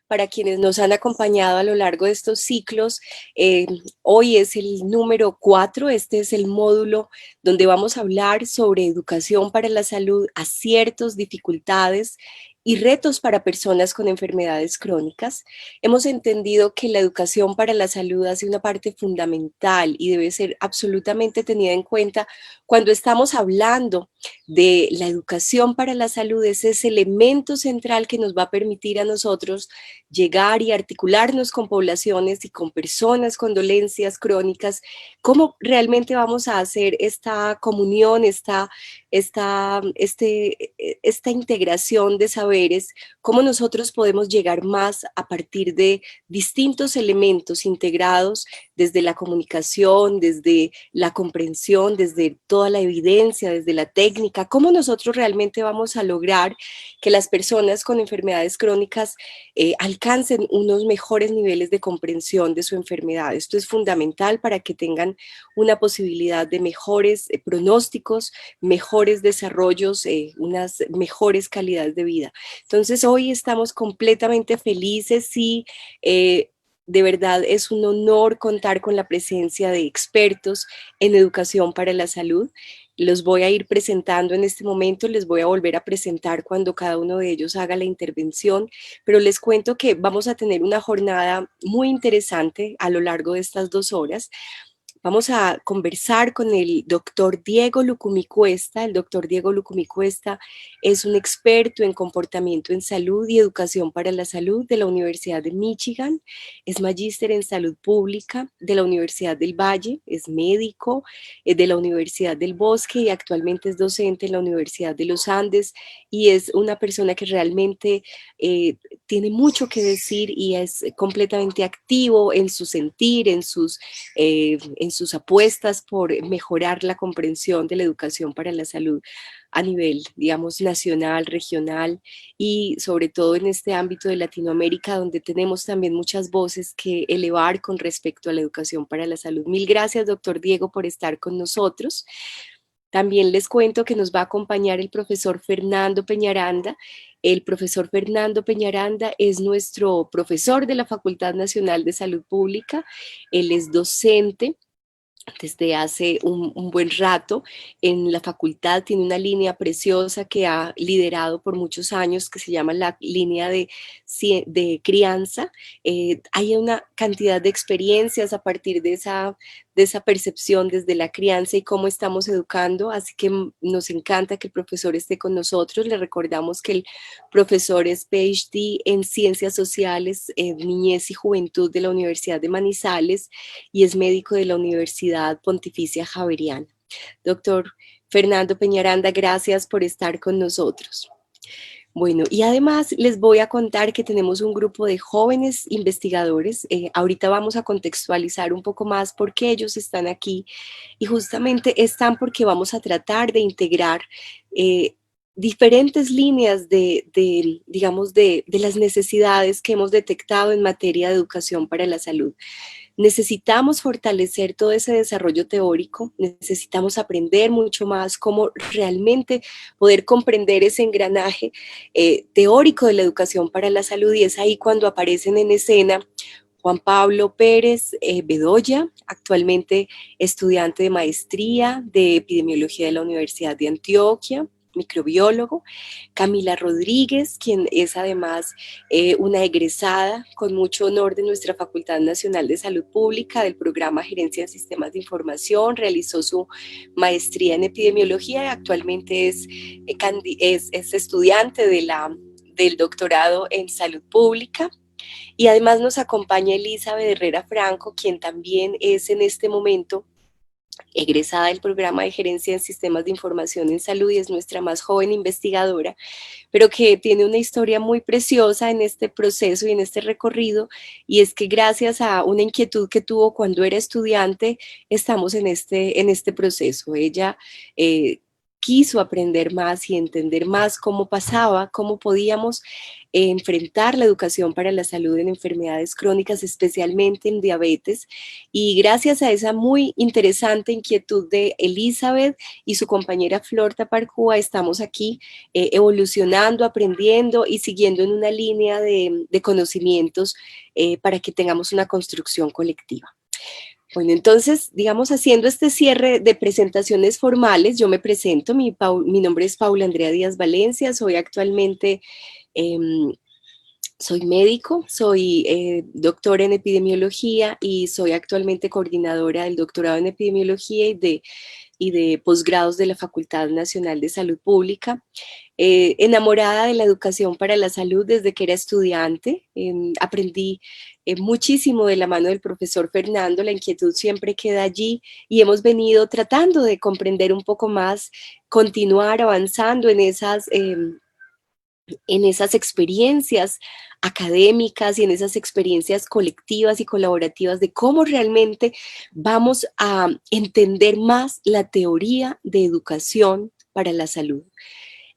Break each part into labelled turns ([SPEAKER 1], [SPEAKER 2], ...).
[SPEAKER 1] para quienes nos han acompañado a lo largo de estos ciclos. Hoy es el número 4, este es el módulo donde vamos a hablar sobre educación para la salud, aciertos, dificultades y retos para personas con enfermedades crónicas. Hemos entendido que la educación para la salud hace una parte fundamental y debe ser absolutamente tenida en cuenta cuando estamos hablando de la educación para la salud. Es ese elemento central que nos va a permitir a nosotros llegar y articularnos con poblaciones y con personas con dolencias crónicas. ¿Cómo realmente vamos a hacer esta comunión, esta integración de saberes? ¿Cómo nosotros podemos llegar más a partir de distintos elementos integrados desde la comunicación, desde la comprensión, desde toda la evidencia, desde la técnica? ¿Cómo nosotros realmente vamos a lograr que las personas con enfermedades crónicas alcancen unos mejores niveles de comprensión de su enfermedad? Esto es fundamental para que tengan una posibilidad de mejores pronósticos, mejores desarrollos, unas mejores calidades de vida. Entonces hoy estamos completamente felices y de verdad es un honor contar con la presencia de expertos en educación para la salud. Los voy a ir presentando en este momento, les voy a volver a presentar cuando cada uno de ellos haga la intervención, pero les cuento que vamos a tener una jornada muy interesante a lo largo de estas 2 horas. Vamos a conversar con el doctor Diego Lucumí Cuesta. El doctor Diego Lucumí Cuesta es un experto en comportamiento en salud y educación para la salud de la Universidad de Michigan. Es magíster en salud pública de la Universidad del Valle, es médico de la Universidad del Bosque y actualmente es docente en la Universidad de los Andes, y es una persona que realmente tiene mucho que decir y es completamente activo en su sentir, en sus apuestas por mejorar la comprensión de la educación para la salud a nivel, digamos, nacional, regional y sobre todo en este ámbito de Latinoamérica, donde tenemos también muchas voces que elevar con respecto a la educación para la salud. Mil gracias, doctor Diego, por estar con nosotros. También les cuento que nos va a acompañar el profesor Fernando Peñaranda. El profesor Fernando Peñaranda es nuestro profesor de la Facultad Nacional de Salud Pública. Él es docente desde hace un buen rato en la facultad, tiene una línea preciosa que ha liderado por muchos años que se llama la línea de crianza. Hay una cantidad de experiencias a partir de esa percepción desde la crianza y cómo estamos educando, así que nos encanta que el profesor esté con nosotros. Le recordamos que el profesor es PhD en Ciencias Sociales, Niñez y Juventud de la Universidad de Manizales y es médico de la Universidad Pontificia Javeriana. Doctor Fernando Peñaranda, gracias por estar con nosotros. Bueno, y además les voy a contar que tenemos un grupo de jóvenes investigadores. Ahorita vamos a contextualizar un poco más por qué ellos están aquí y justamente están porque vamos a tratar de integrar diferentes líneas digamos, de las necesidades que hemos detectado en materia de educación para la salud. Necesitamos fortalecer todo ese desarrollo teórico, necesitamos aprender mucho más cómo realmente poder comprender ese engranaje teórico de la educación para la salud, y es ahí cuando aparecen en escena Juan Pablo Pérez Bedoya, actualmente estudiante de maestría de epidemiología de la Universidad de Antioquia, microbiólogo; Camila Rodríguez, quien es además una egresada con mucho honor de nuestra Facultad Nacional de Salud Pública del programa Gerencia en Sistemas de Información, realizó su maestría en epidemiología y actualmente es estudiante del doctorado en salud pública. Y además nos acompaña Elizabeth Herrera Franco, quien también es en este momento egresada del programa de Gerencia en Sistemas de Información en Salud y es nuestra más joven investigadora, pero que tiene una historia muy preciosa en este proceso y en este recorrido, y es que gracias a una inquietud que tuvo cuando era estudiante, estamos en este proceso. Ella quiso aprender más y entender más cómo pasaba, cómo podíamos enfrentar la educación para la salud en enfermedades crónicas, especialmente en diabetes. Y gracias a esa muy interesante inquietud de Elizabeth y su compañera Flor Taparcúa, estamos aquí evolucionando, aprendiendo y siguiendo en una línea de conocimientos para que tengamos una construcción colectiva. Bueno, entonces, digamos, haciendo este cierre de presentaciones formales, yo me presento, mi nombre es Paula Andrea Díaz Valencia, soy actualmente, eh, soy médico, soy doctora en epidemiología y soy actualmente coordinadora del doctorado en epidemiología y de posgrados de la Facultad Nacional de Salud Pública. Enamorada de la educación para la salud desde que era estudiante. Aprendí muchísimo de la mano del profesor Fernando, la inquietud siempre queda allí y hemos venido tratando de comprender un poco más, continuar avanzando en esas experiencias académicas y en esas experiencias colectivas y colaborativas de cómo realmente vamos a entender más la teoría de educación para la salud.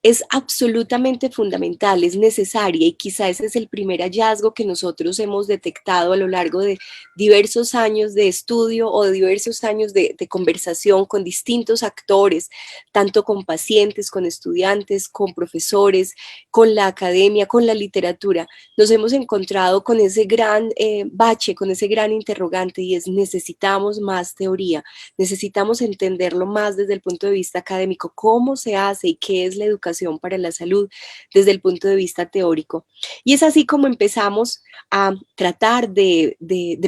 [SPEAKER 1] Es absolutamente fundamental, es necesaria y quizá ese es el primer hallazgo que nosotros hemos detectado a lo largo de diversos años de estudio o de diversos años de conversación con distintos actores, tanto con pacientes, con estudiantes, con profesores, con la academia, con la literatura. Nos hemos encontrado con ese gran bache, con ese gran interrogante y es necesitamos más teoría, necesitamos entenderlo más desde el punto de vista académico, cómo se hace y qué es la educación para la salud desde el punto de vista teórico. Y es así como empezamos a tratar de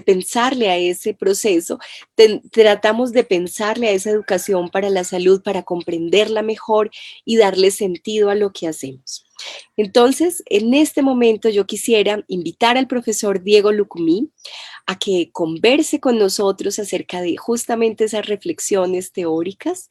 [SPEAKER 1] pensarle a ese proceso, tratamos de pensarle a esa educación para la salud para comprenderla mejor y darle sentido a lo que hacemos. Entonces, en este momento yo quisiera invitar al profesor Diego Lucumí a que converse con nosotros acerca de justamente esas reflexiones teóricas.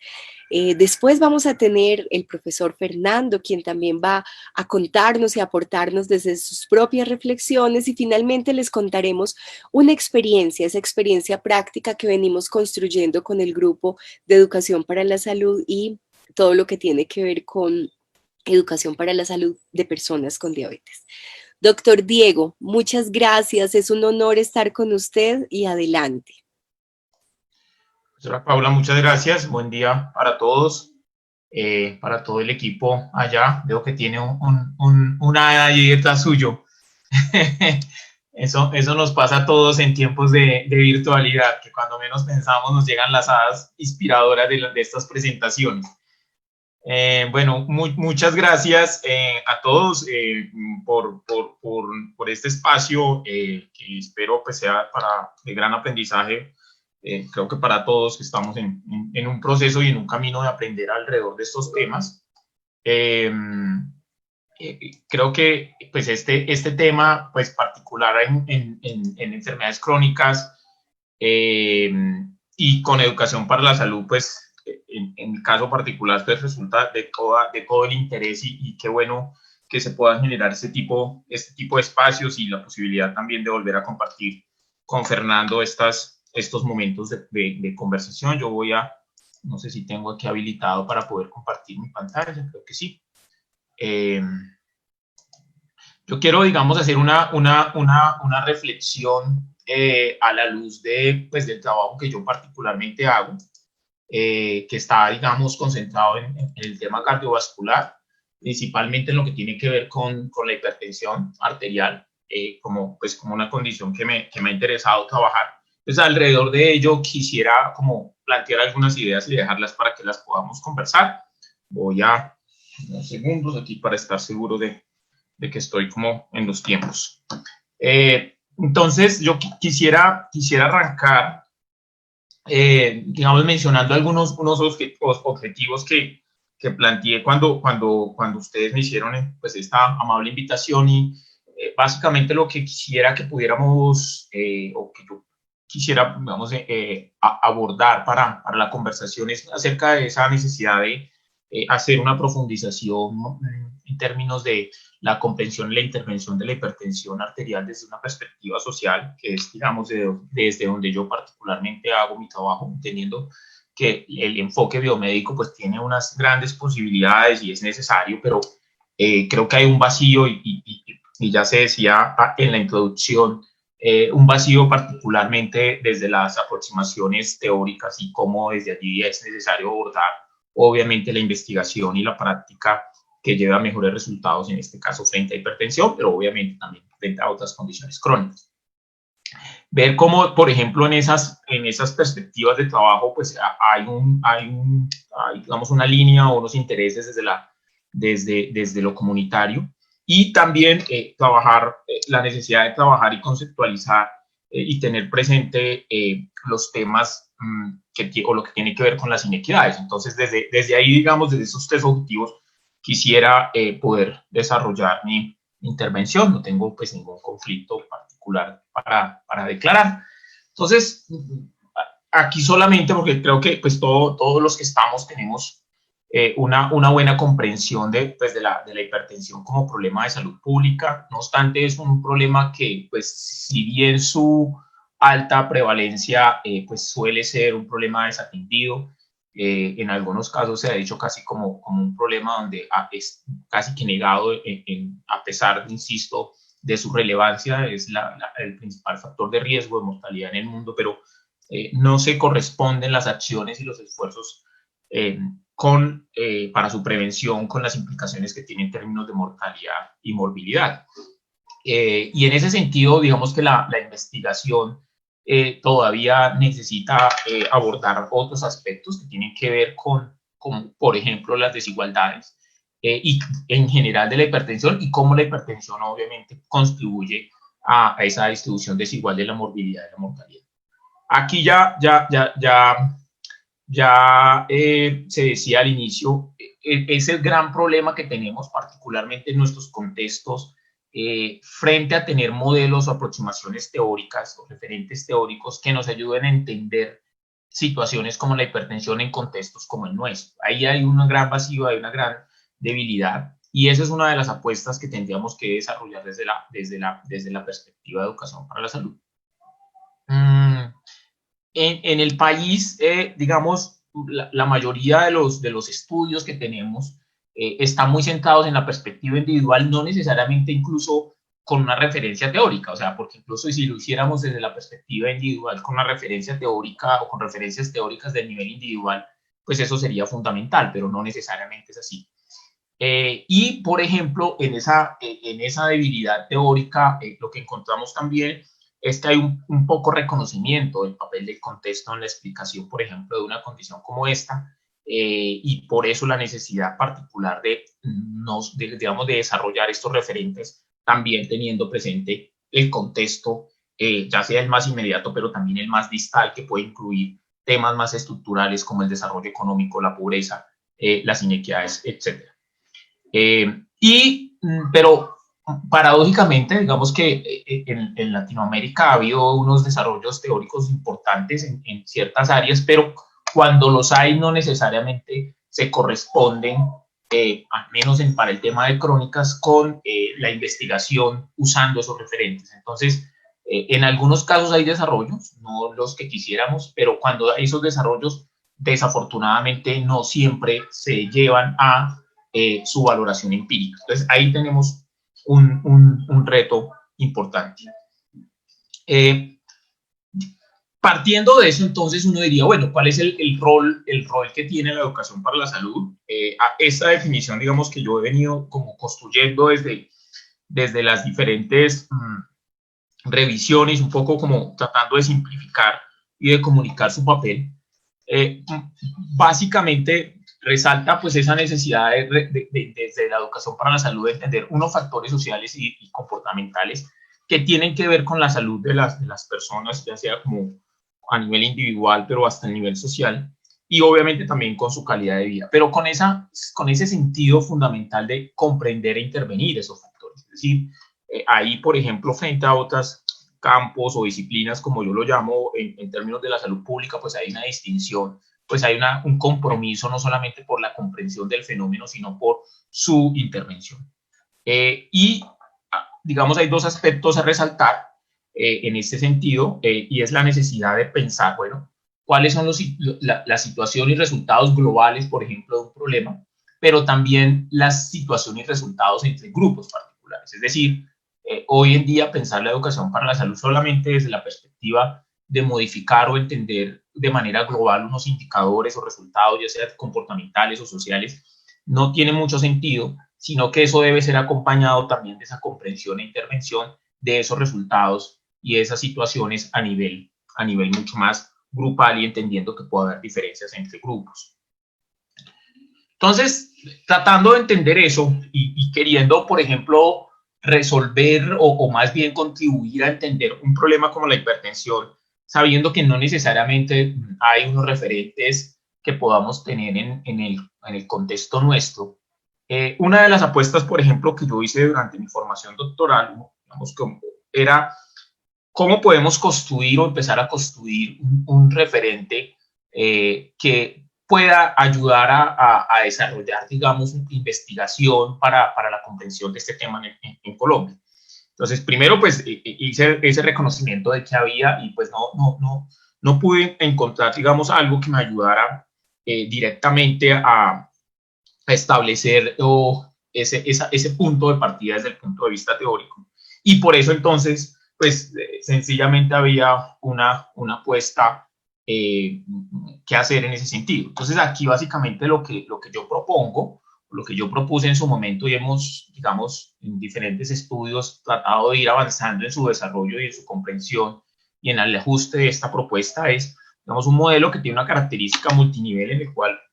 [SPEAKER 1] Después vamos a tener el profesor Fernando, quien también va a contarnos y aportarnos desde sus propias reflexiones y finalmente les contaremos una experiencia, esa experiencia práctica que venimos construyendo con el grupo de educación para la salud y todo lo que tiene que ver con educación para la salud de personas con diabetes. Doctor Diego, muchas gracias. Es un honor estar con usted y adelante.
[SPEAKER 2] Profesora Paula, muchas gracias. Buen día para todos, para todo el equipo allá. Veo que tiene una dieta suyo. Eso nos pasa a todos en tiempos de virtualidad, que cuando menos pensamos nos llegan las hadas inspiradoras de estas presentaciones. Bueno, muchas gracias a todos por este espacio que espero pues sea de gran aprendizaje. Creo que para todos que estamos en un proceso y en un camino de aprender alrededor de estos temas. Creo que pues este tema pues particular en enfermedades crónicas y con educación para la salud pues en mi caso particular pues resulta de todo el interés y qué bueno que se puedan generar este tipo de espacios y la posibilidad también de volver a compartir con Fernando estos momentos de conversación. Yo no sé si tengo aquí habilitado para poder compartir mi pantalla, creo que sí. Yo quiero, digamos, hacer una reflexión a la luz pues, del trabajo que yo particularmente hago, que está, digamos, concentrado en el tema cardiovascular, principalmente en lo que tiene que ver con la hipertensión arterial, como una condición que me ha interesado trabajar. Entonces, alrededor de ello, quisiera como plantear algunas ideas y dejarlas para que las podamos conversar. Voy a unos segundos aquí para estar seguro de que estoy como en los tiempos. Entonces, yo quisiera arrancar, digamos, mencionando unos objetivos que planteé cuando ustedes me hicieron pues, esta amable invitación y básicamente lo que quisiera que pudiéramos, o que yo quisiera, digamos, abordar para la conversación es acerca de esa necesidad de hacer una profundización en términos de la comprensión y la intervención de la hipertensión arterial desde una perspectiva social, que es, digamos, desde donde yo particularmente hago mi trabajo, entendiendo que el enfoque biomédico pues tiene unas grandes posibilidades y es necesario, pero creo que hay un vacío y ya se decía en la introducción, un vacío particularmente desde las aproximaciones teóricas y cómo desde allí es necesario abordar obviamente la investigación y la práctica que lleve a mejores resultados, en este caso frente a hipertensión, pero obviamente también frente a otras condiciones crónicas. Ver cómo, por ejemplo, en esas perspectivas de trabajo, pues hay digamos, una línea o unos intereses desde lo comunitario, y también trabajar, la necesidad de trabajar y conceptualizar y tener presente los temas o lo que tiene que ver con las inequidades. Entonces, desde ahí, digamos, desde esos tres objetivos, quisiera poder desarrollar mi intervención. No tengo pues ningún conflicto particular para declarar. Entonces, aquí solamente porque creo que pues todos los que estamos tenemos una buena comprensión pues, de la hipertensión como problema de salud pública. No obstante, es un problema que, pues, si bien su alta prevalencia pues suele ser un problema desatendido, en algunos casos se ha dicho casi como un problema donde es casi que negado, a pesar, insisto, de su relevancia, es el principal factor de riesgo de mortalidad en el mundo, pero no se corresponden las acciones y los esfuerzos para su prevención con las implicaciones que tiene en términos de mortalidad y morbilidad. Y en ese sentido, digamos que la investigación todavía necesita abordar otros aspectos que tienen que ver con por ejemplo, las desigualdades y en general de la hipertensión y cómo la hipertensión obviamente contribuye a esa distribución desigual de la morbilidad y la mortalidad. Aquí se decía al inicio, es el gran problema que tenemos, particularmente en nuestros contextos, frente a tener modelos o aproximaciones teóricas o referentes teóricos que nos ayuden a entender situaciones como la hipertensión en contextos como el nuestro. Ahí hay un gran vacío, hay una gran debilidad, y esa es una de las apuestas que tendríamos que desarrollar desde la perspectiva de educación para la salud. En el país, digamos, la mayoría de los estudios que tenemos están muy centrados en la perspectiva individual, no necesariamente incluso con una referencia teórica, o sea, porque incluso si lo hiciéramos desde la perspectiva individual con una referencia teórica o con referencias teóricas del nivel individual, pues eso sería fundamental, pero no necesariamente es así. Y, por ejemplo, en esa debilidad teórica, lo que encontramos también es que hay un poco reconocimiento del papel del contexto en la explicación, por ejemplo, de una condición como esta, y por eso la necesidad particular digamos, de desarrollar estos referentes, también teniendo presente el contexto, ya sea el más inmediato, pero también el más distal, que puede incluir temas más estructurales como el desarrollo económico, la pobreza, las inequidades, etc. Pero paradójicamente, digamos que en Latinoamérica ha habido unos desarrollos teóricos importantes en ciertas áreas, pero cuando los hay no necesariamente se corresponden, al menos para el tema de crónicas, con la investigación usando esos referentes. Entonces, en algunos casos hay desarrollos, no los que quisiéramos, pero cuando hay esos desarrollos, desafortunadamente no siempre se llevan a su valoración empírica. Entonces, ahí tenemos un reto importante. Partiendo de eso, entonces uno diría, bueno, ¿cuál es el rol que tiene la educación para la salud? Esta definición, digamos, que yo he venido como construyendo desde las diferentes revisiones, un poco como tratando de simplificar y de comunicar su papel. Básicamente resalta pues esa necesidad desde la educación para la salud de entender unos factores sociales y comportamentales que tienen que ver con la salud de las personas, ya sea como a nivel individual, pero hasta el nivel social, y obviamente también con su calidad de vida, pero con ese sentido fundamental de comprender e intervenir esos factores. Es decir, ahí, por ejemplo, frente a otros campos o disciplinas, como yo lo llamo, en términos de la salud pública, pues hay una distinción, pues hay un compromiso no solamente por la comprensión del fenómeno, sino por su intervención. Y, digamos, hay dos aspectos a resaltar en este sentido, y es la necesidad de pensar, bueno, cuáles son la situación y resultados globales, por ejemplo, de un problema, pero también las situaciones y resultados entre grupos particulares. Es decir, hoy en día pensar la educación para la salud solamente desde la perspectiva de modificar o entender de manera global unos indicadores o resultados, ya sean comportamentales o sociales, no tiene mucho sentido, sino que eso debe ser acompañado también de esa comprensión e intervención de esos resultados y esas situaciones a nivel mucho más grupal y entendiendo que puede haber diferencias entre grupos. Entonces, tratando de entender eso y queriendo, por ejemplo, resolver o más bien contribuir a entender un problema como la hipertensión, sabiendo que no necesariamente hay unos referentes que podamos tener en el contexto nuestro. Una de las apuestas, por ejemplo, que yo hice durante mi formación doctoral, digamos, era cómo podemos construir o empezar a construir un referente que pueda ayudar a desarrollar, digamos, investigación para la comprensión de este tema en Colombia. Entonces, primero, pues, hice ese reconocimiento de que había y pues no pude encontrar, digamos, algo que me ayudara directamente a establecer ese punto de partida desde el punto de vista teórico. Y por eso, entonces, pues, sencillamente había una apuesta que hacer en ese sentido. Entonces, aquí básicamente lo que yo propongo, lo que yo propuse en su momento y hemos, digamos, en diferentes estudios tratado de ir avanzando en su desarrollo y en su comprensión y en el ajuste de esta propuesta es, digamos, un modelo que tiene una característica multinivel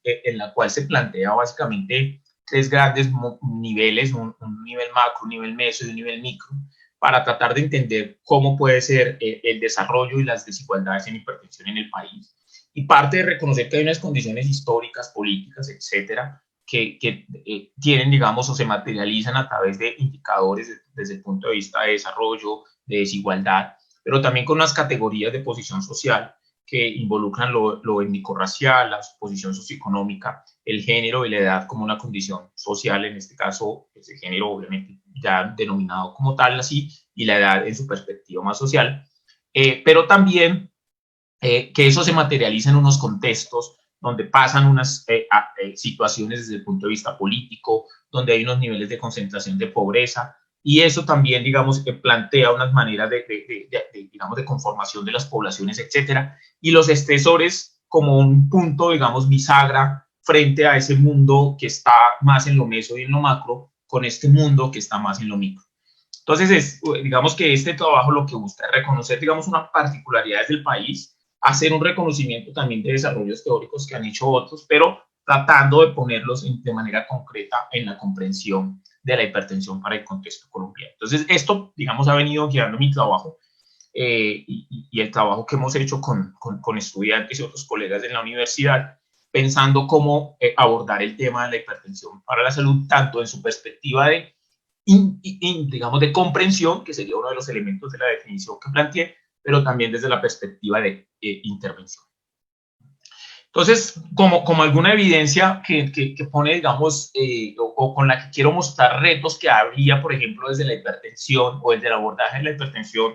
[SPEAKER 2] en la cual se plantea básicamente tres grandes niveles, un nivel macro, un nivel meso y un nivel micro, para tratar de entender cómo puede ser el desarrollo y las desigualdades en hipertensión en el país. Y parte de reconocer que hay unas condiciones históricas, políticas, etcétera, que tienen, digamos, o se materializan a través de indicadores desde el punto de vista de desarrollo, de desigualdad, pero también con unas categorías de posición social que involucran lo étnico-racial, la posición socioeconómica, el género y la edad como una condición social, en este caso, ese género obviamente ya denominado como tal así, y la edad en su perspectiva más social, pero también que eso se materializa en unos contextos donde pasan unas situaciones desde el punto de vista político, donde hay unos niveles de concentración de pobreza, y eso también, digamos, plantea unas maneras digamos, de conformación de las poblaciones, etcétera, y los estresores como un punto, digamos, bisagra frente a ese mundo que está más en lo meso y en lo macro, con este mundo que está más en lo micro. Entonces, digamos que este trabajo lo que busca es reconocer, digamos, unas particularidades del país, hacer un reconocimiento también de desarrollos teóricos que han hecho otros, pero tratando de ponerlos de manera concreta en la comprensión de la hipertensión para el contexto colombiano. Entonces, esto, digamos, ha venido guiando mi trabajo y el trabajo que hemos hecho con estudiantes y otros colegas en la universidad, pensando cómo abordar el tema de la hipertensión para la salud, tanto en su perspectiva de digamos, de comprensión, que sería uno de los elementos de la definición que planteé, pero también desde la perspectiva de intervención. Entonces, como alguna evidencia que pone, digamos, o con la que quiero mostrar retos que habría, por ejemplo, desde la hipertensión o desde el abordaje de la hipertensión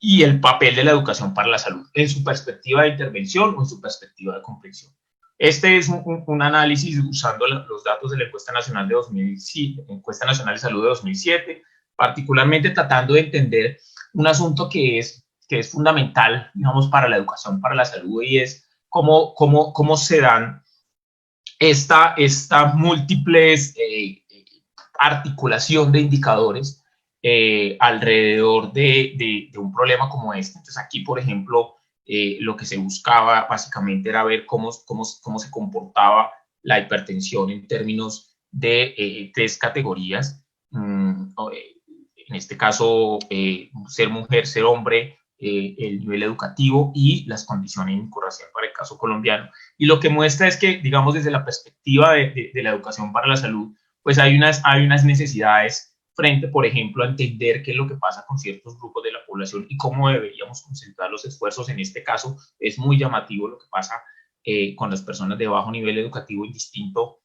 [SPEAKER 2] y el papel de la educación para la salud, en su perspectiva de intervención o en su perspectiva de comprensión. Este es un análisis usando los datos de la Encuesta Nacional de 2007, Encuesta Nacional de Salud de 2007, particularmente tratando de entender un asunto que es fundamental, digamos, para la educación, para la salud, y es cómo se dan esta múltiples articulación de indicadores alrededor de un problema como este. Entonces, aquí, por ejemplo, lo que se buscaba básicamente era ver cómo se comportaba la hipertensión en términos de tres categorías. En este caso, ser mujer, ser hombre, el nivel educativo y las condiciones étnico-raciales para el caso colombiano. Y lo que muestra es que, digamos, desde la perspectiva de la educación para la salud, pues hay unas necesidades frente, por ejemplo, a entender qué es lo que pasa con ciertos grupos de la población y cómo deberíamos concentrar los esfuerzos. En este caso, es muy llamativo lo que pasa con las personas de bajo nivel educativo, indistinto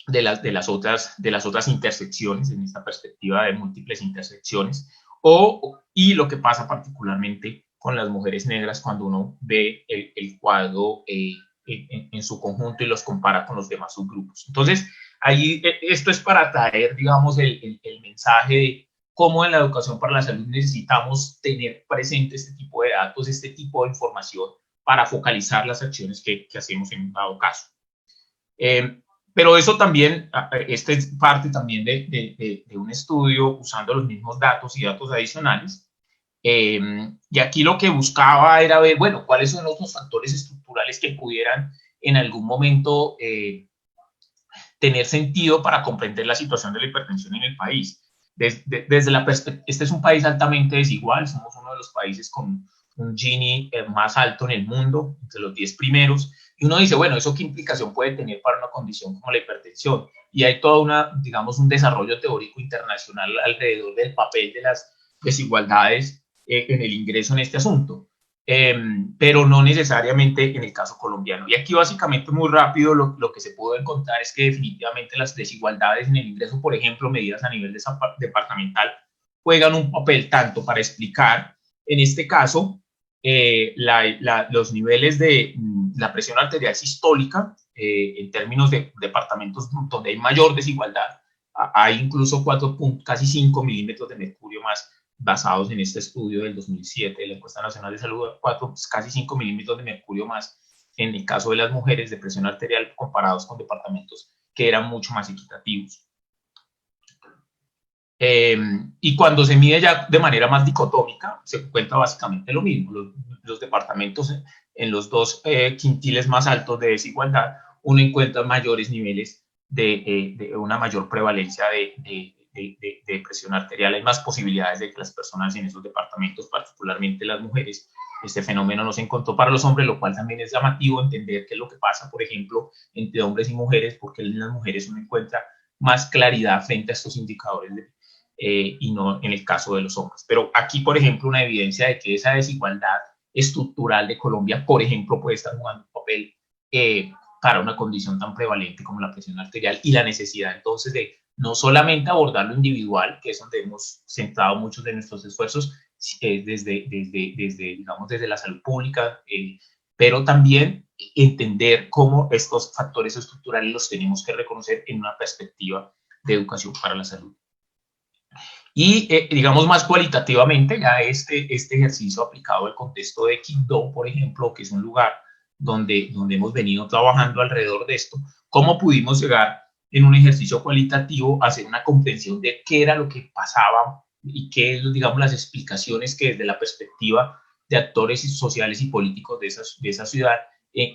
[SPEAKER 2] de las otras intersecciones, en esta perspectiva de múltiples intersecciones, y lo que pasa particularmente con las mujeres negras cuando uno ve el cuadro en su conjunto y los compara con los demás subgrupos. Entonces, ahí esto es para traer, digamos, el mensaje de cómo en la educación para la salud necesitamos tener presente este tipo de datos, este tipo de información para focalizar las acciones que hacemos en un dado caso. Pero eso también, este es parte también de un estudio usando los mismos datos y datos adicionales. Y aquí lo que buscaba era ver, bueno, cuáles son los factores estructurales que pudieran en algún momento tener sentido para comprender la situación de la hipertensión en el país. Desde la perspectiva, este es un país altamente desigual, somos uno de los países con un Gini más alto en el mundo, entre los 10 primeros, y uno dice, bueno, ¿eso qué implicación puede tener para una condición como la hipertensión? Y hay toda una, digamos, un desarrollo teórico internacional alrededor del papel de las desigualdades en el ingreso en este asunto. Pero no necesariamente en el caso colombiano. Y aquí básicamente muy rápido lo que se pudo encontrar es que definitivamente las desigualdades en el ingreso, por ejemplo, medidas a nivel departamental, juegan un papel tanto para explicar, en este caso, los niveles de la presión arterial sistólica en términos de departamentos donde hay mayor desigualdad. Hay incluso casi 5 milímetros de mercurio más basados en este estudio del 2007 de la Encuesta Nacional de Salud, casi 5 milímetros de mercurio más en el caso de las mujeres de presión arterial comparados con departamentos que eran mucho más equitativos. Y cuando se mide ya de manera más dicotómica, se encuentra básicamente lo mismo. Los departamentos en los dos quintiles más altos de desigualdad, uno encuentra mayores niveles de una mayor prevalencia de presión arterial. Hay más posibilidades de que las personas en esos departamentos, particularmente las mujeres, este fenómeno no se encontró para los hombres, lo cual también es llamativo entender qué es lo que pasa, por ejemplo, entre hombres y mujeres, porque en las mujeres uno encuentra más claridad frente a estos indicadores y no en el caso de los hombres. Pero aquí, por ejemplo, una evidencia de que esa desigualdad estructural de Colombia, por ejemplo, puede estar jugando un papel para una condición tan prevalente como la presión arterial y la necesidad entonces de no solamente abordar lo individual, que es donde hemos centrado muchos de nuestros esfuerzos digamos, desde la salud pública, pero también entender cómo estos factores estructurales los tenemos que reconocer en una perspectiva de educación para la salud. Y, digamos, más cualitativamente, ya este ejercicio aplicado al contexto de Quibdó, por ejemplo, que es un lugar donde hemos venido trabajando alrededor de esto, cómo pudimos llegar en un ejercicio cualitativo a hacer una comprensión de qué era lo que pasaba y qué, digamos, las explicaciones que desde la perspectiva de actores sociales y políticos de esa ciudad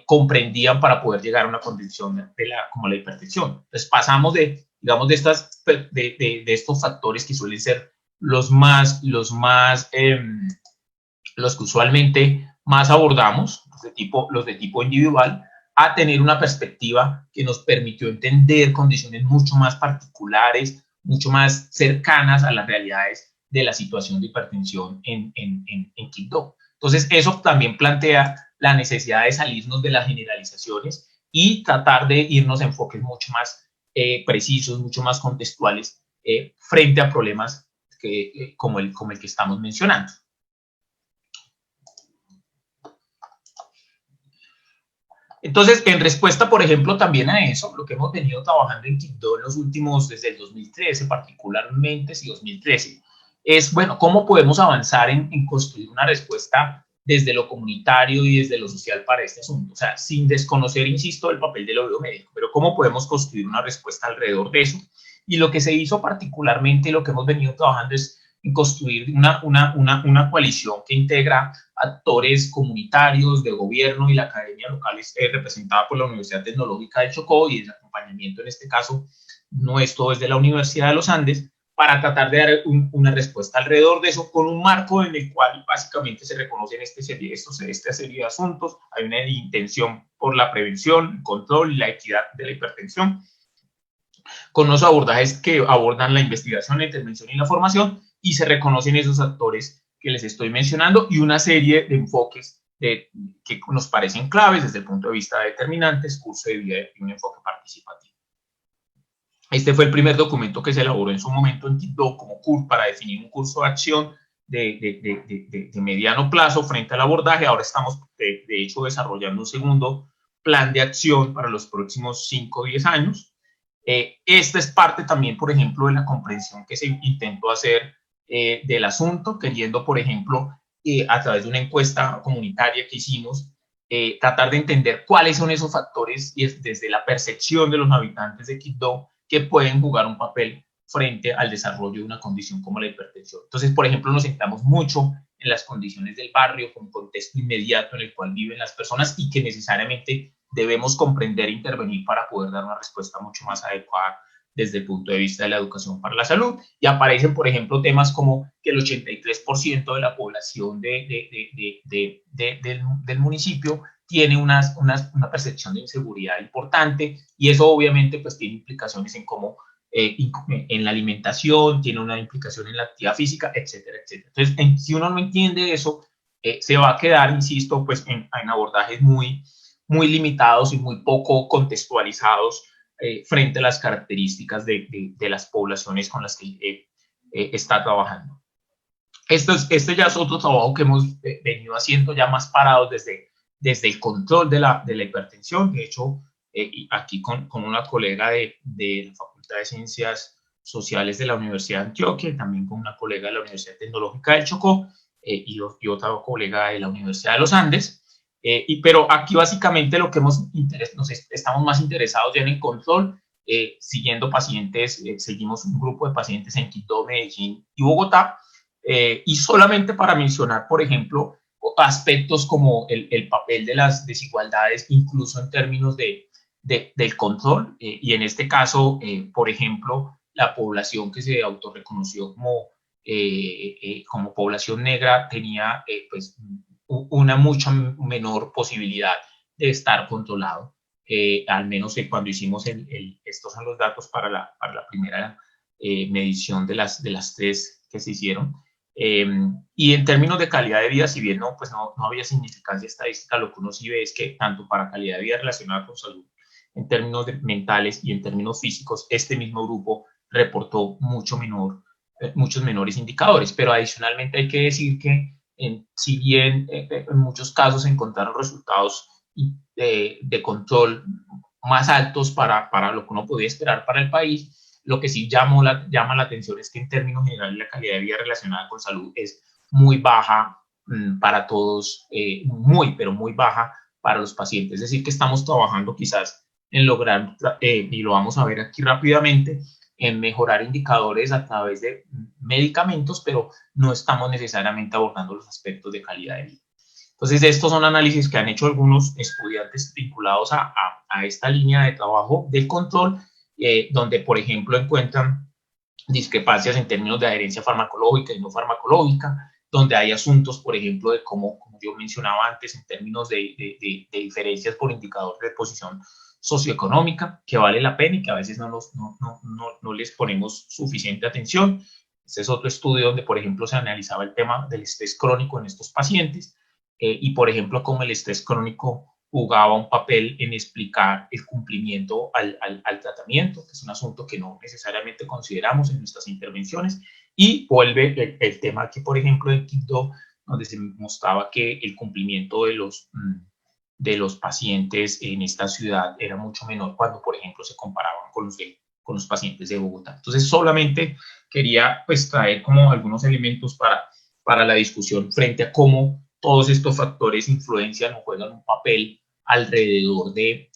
[SPEAKER 2] comprendían para poder llegar a una condición como la hipertensión. Entonces pasamos digamos, de estos factores que suelen ser los que usualmente más abordamos, los de tipo individual, a tener una perspectiva que nos permitió entender condiciones mucho más particulares, mucho más cercanas a las realidades de la situación de hipertensión en Quibdó. Entonces, eso también plantea la necesidad de salirnos de las generalizaciones y tratar de irnos a enfoques mucho más precisos, mucho más contextuales frente a problemas como el que estamos mencionando. Entonces, en respuesta, por ejemplo, también a eso, lo que hemos venido trabajando en Quibdó en los últimos, desde el 2013, particularmente, sí, 2013, es, bueno, ¿cómo podemos avanzar en construir una respuesta desde lo comunitario y desde lo social para este asunto? O sea, sin desconocer, insisto, el papel de lo biomédico, pero ¿cómo podemos construir una respuesta alrededor de eso? Y lo que se hizo particularmente, lo que hemos venido trabajando es en construir una coalición que integra actores comunitarios, de gobierno y la academia local representada por la Universidad Tecnológica de Chocó y el acompañamiento en este caso nuestro desde la Universidad de los Andes, para tratar de dar una respuesta alrededor de eso con un marco en el cual básicamente se reconocen esta serie de asuntos. Hay una intención por la prevención, el control y la equidad de la hipertensión, con unos abordajes que abordan la investigación, la intervención y la formación, y se reconocen esos actores que les estoy mencionando y una serie de enfoques que nos parecen claves desde el punto de vista de determinantes, curso de vida y un enfoque participativo. Este fue el primer documento que se elaboró en su momento en Quibdó como CUR para definir un curso de acción de mediano plazo frente al abordaje. Ahora estamos, de hecho, desarrollando un segundo plan de acción para los próximos 5 o 10 años. Esta es parte también, por ejemplo, de la comprensión que se intentó hacer del asunto, queriendo, por ejemplo, a través de una encuesta comunitaria que hicimos, tratar de entender cuáles son esos factores y desde la percepción de los habitantes de Quibdó que pueden jugar un papel frente al desarrollo de una condición como la hipertensión. Entonces, por ejemplo, nos centramos mucho en las condiciones del barrio, con un contexto inmediato en el cual viven las personas y que necesariamente debemos comprender e intervenir para poder dar una respuesta mucho más adecuada desde el punto de vista de la educación para la salud. Y aparecen, por ejemplo, temas como que el 83% de la población del municipio tiene una percepción de inseguridad importante, y eso obviamente pues tiene implicaciones en cómo en la alimentación, tiene una implicación en la actividad física, etcétera, etcétera. Entonces, si uno no entiende eso, se va a quedar, insisto, pues en abordajes muy limitados y muy poco contextualizados frente a las características de las poblaciones con las que está trabajando. Este ya es otro trabajo que hemos venido haciendo ya más parados desde el control de la hipertensión. De hecho, aquí con una colega de la Facultad de Ciencias Sociales de la Universidad de Antioquia, y también con una colega de la Universidad Tecnológica del Chocó, y otra colega de la Universidad de los Andes. Pero aquí básicamente lo que estamos más interesados ya en el control, siguiendo pacientes, seguimos un grupo de pacientes en Quito, Medellín y Bogotá, y solamente para mencionar, por ejemplo, aspectos como el papel de las desigualdades, incluso en términos del control, y en este caso, por ejemplo, la población que se autorreconoció como población negra tenía pues una mucha menor posibilidad de estar controlado, al menos cuando hicimos estos son los datos para la primera medición de las 3 que se hicieron. Y en términos de calidad de vida, si bien no había significancia estadística, lo que uno sí ve es que tanto para calidad de vida relacionada con salud, en términos mentales y en términos físicos, este mismo grupo reportó muchos menores indicadores. Pero adicionalmente hay que decir que si bien en muchos casos se encontraron resultados de control más altos para lo que uno podía esperar para el país, lo que sí llama la atención es que en términos generales la calidad de vida relacionada con salud es muy baja para todos, pero muy baja para los pacientes. Es decir, que estamos trabajando quizás en lograr, y lo vamos a ver aquí rápidamente, en mejorar indicadores a través de medicamentos, pero no estamos necesariamente abordando los aspectos de calidad de vida. Entonces, estos son análisis que han hecho algunos estudiantes vinculados a esta línea de trabajo del control, donde, por ejemplo, encuentran discrepancias en términos de adherencia farmacológica y no farmacológica, donde hay asuntos, por ejemplo, de como yo mencionaba antes, en términos de diferencias por indicador de posición socioeconómica, que vale la pena y que a veces no les ponemos suficiente atención. Este es otro estudio donde, por ejemplo, se analizaba el tema del estrés crónico en estos pacientes, y, por ejemplo, cómo el estrés crónico jugaba un papel en explicar el cumplimiento al tratamiento, que es un asunto que no necesariamente consideramos en nuestras intervenciones. Y vuelve el tema aquí, por ejemplo, de Quibdó, donde se mostraba que el cumplimiento de los pacientes en esta ciudad era mucho menor cuando, por ejemplo, se comparaban con los pacientes de Bogotá. Entonces, solamente quería pues traer como algunos elementos para la discusión frente a cómo todos estos factores influencian o juegan un papel alrededor de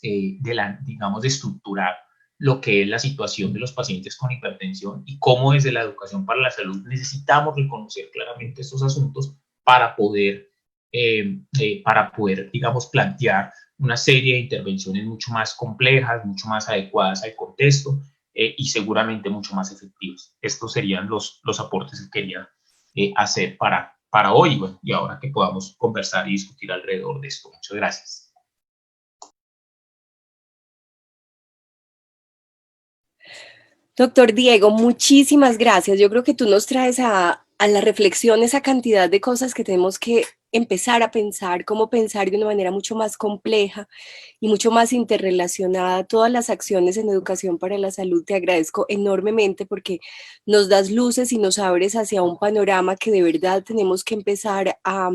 [SPEAKER 2] estructurar lo que es la situación de los pacientes con hipertensión, y cómo desde la educación para la salud necesitamos reconocer claramente estos asuntos para poder, digamos, plantear una serie de intervenciones mucho más complejas, mucho más adecuadas al contexto, y seguramente mucho más efectivas. Estos serían los aportes que quería hacer para hoy, bueno, y ahora que podamos conversar y discutir alrededor de esto. Muchas gracias.
[SPEAKER 1] Doctor Diego, muchísimas gracias. Yo creo que tú nos traes a la reflexión esa cantidad de cosas que tenemos que empezar a pensar, cómo pensar de una manera mucho más compleja y mucho más interrelacionada todas las acciones en educación para la salud. Te agradezco enormemente porque nos das luces y nos abres hacia un panorama que de verdad tenemos que empezar a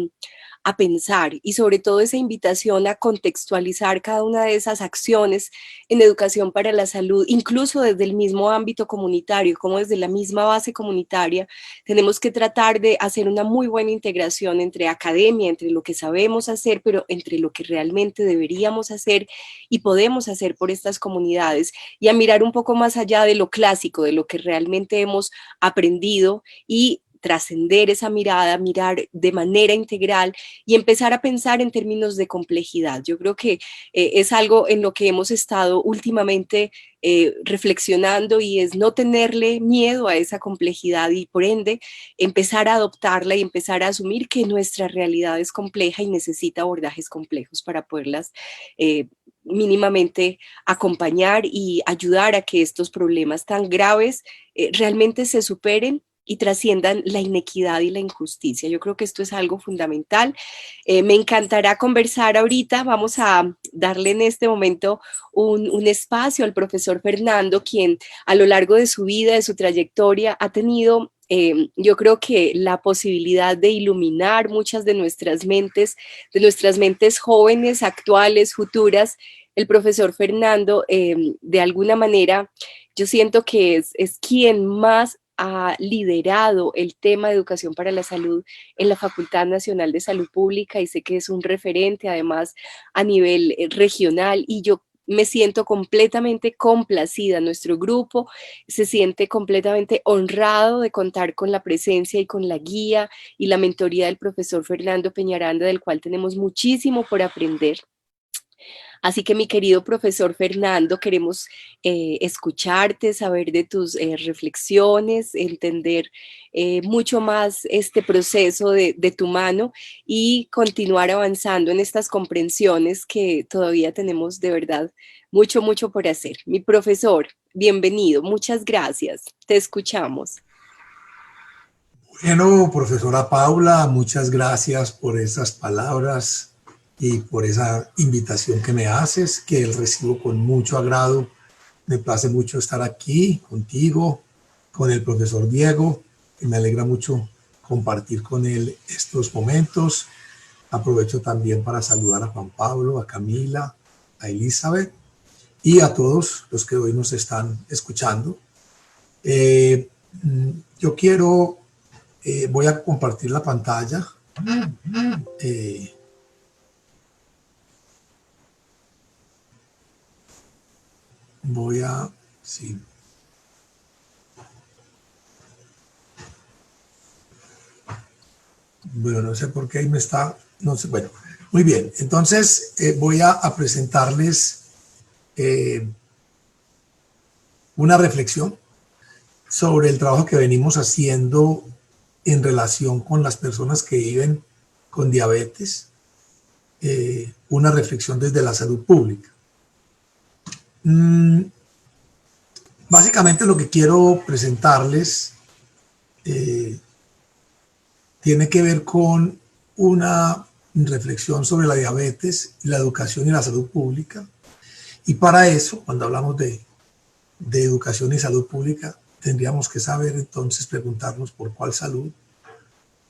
[SPEAKER 1] pensar, y sobre todo esa invitación a contextualizar cada una de esas acciones en educación para la salud, incluso desde el mismo ámbito comunitario, como desde la misma base comunitaria, tenemos que tratar de hacer una muy buena integración entre academia, entre lo que sabemos hacer, pero entre lo que realmente deberíamos hacer y podemos hacer por estas comunidades, y a mirar un poco más allá de lo clásico, de lo que realmente hemos aprendido, y trascender esa mirada, mirar de manera integral y empezar a pensar en términos de complejidad. Yo creo que es algo en lo que hemos estado últimamente reflexionando, y es no tenerle miedo a esa complejidad y por ende empezar a adoptarla y empezar a asumir que nuestra realidad es compleja y necesita abordajes complejos para poderlas mínimamente acompañar y ayudar a que estos problemas tan graves realmente se superen y trasciendan la inequidad y la injusticia. Yo creo que esto es algo fundamental. Me encantará conversar ahorita. Vamos a darle en este momento un espacio al profesor Fernando, quien a lo largo de su vida, de su trayectoria, ha tenido yo creo que la posibilidad de iluminar muchas de nuestras mentes jóvenes, actuales, futuras. El profesor Fernando, de alguna manera, yo siento que es quien más ha liderado el tema de educación para la salud en la Facultad Nacional de Salud Pública, y sé que es un referente además a nivel regional, y yo me siento completamente complacida. Nuestro grupo se siente completamente honrado de contar con la presencia y con la guía y la mentoría del profesor Fernando Peñaranda, del cual tenemos muchísimo por aprender. Así que, mi querido profesor Fernando, queremos escucharte, saber de tus reflexiones, entender mucho más este proceso de tu mano y continuar avanzando en estas comprensiones que todavía tenemos de verdad mucho, mucho por hacer. Mi profesor, bienvenido, muchas gracias, te escuchamos.
[SPEAKER 3] Bueno, profesora Paula, muchas gracias por esas palabras y por esa invitación que me haces, que recibo con mucho agrado. Me place mucho estar aquí contigo, con el profesor Diego, y me alegra mucho compartir con él estos momentos. Aprovecho también para saludar a Juan Pablo, a Camila, a Elizabeth y a todos los que hoy nos están escuchando. Yo quiero, voy a compartir la pantalla. Voy a, sí. Bueno, no sé por qué ahí me está, no sé, bueno, muy bien. Entonces voy a presentarles una reflexión sobre el trabajo que venimos haciendo en relación con las personas que viven con diabetes, una reflexión desde la salud pública. Básicamente lo que quiero presentarles tiene que ver con una reflexión sobre la diabetes, la educación y la salud pública. Y para eso, cuando hablamos de educación y salud pública, tendríamos que saber entonces preguntarnos por cuál salud,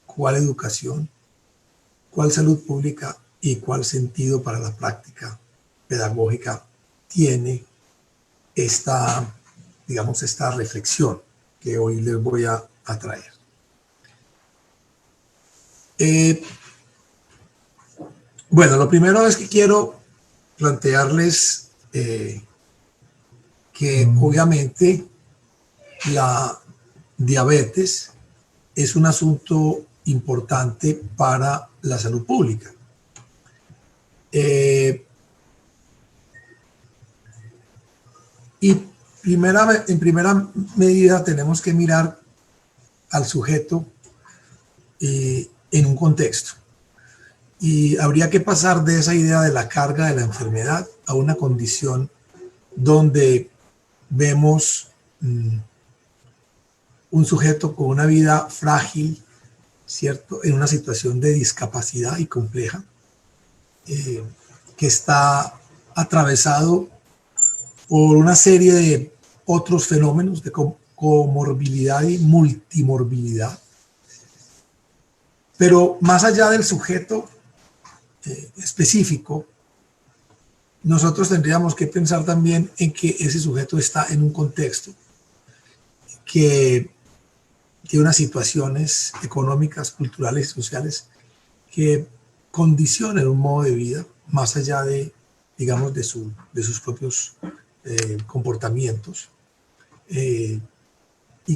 [SPEAKER 3] cuál educación, cuál salud pública y cuál sentido para la práctica pedagógica tiene esta, digamos, esta reflexión que hoy les voy a traer. Bueno, lo primero es que quiero plantearles que obviamente la diabetes es un asunto importante para la salud pública. Y en primera medida tenemos que mirar al sujeto en un contexto. Y habría que pasar de esa idea de la carga de la enfermedad a una condición donde vemos un sujeto con una vida frágil, ¿cierto? En una situación de discapacidad y compleja, que está atravesado por una serie de otros fenómenos de comorbilidad y multimorbilidad. Pero más allá del sujeto específico, nosotros tendríamos que pensar también en que ese sujeto está en un contexto que tiene unas situaciones económicas, culturales y sociales que condicionan un modo de vida más allá de, digamos, de sus propios comportamientos, y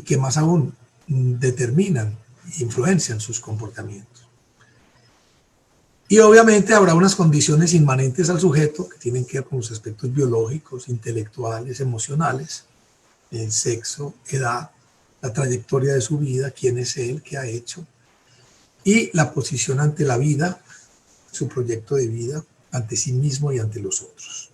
[SPEAKER 3] que más aún determinan, influencian sus comportamientos. Y obviamente habrá unas condiciones inmanentes al sujeto que tienen que ver con los aspectos biológicos, intelectuales, emocionales, el sexo, edad, la trayectoria de su vida, quién es él, qué ha hecho, y la posición ante la vida, su proyecto de vida, ante sí mismo y ante los otros.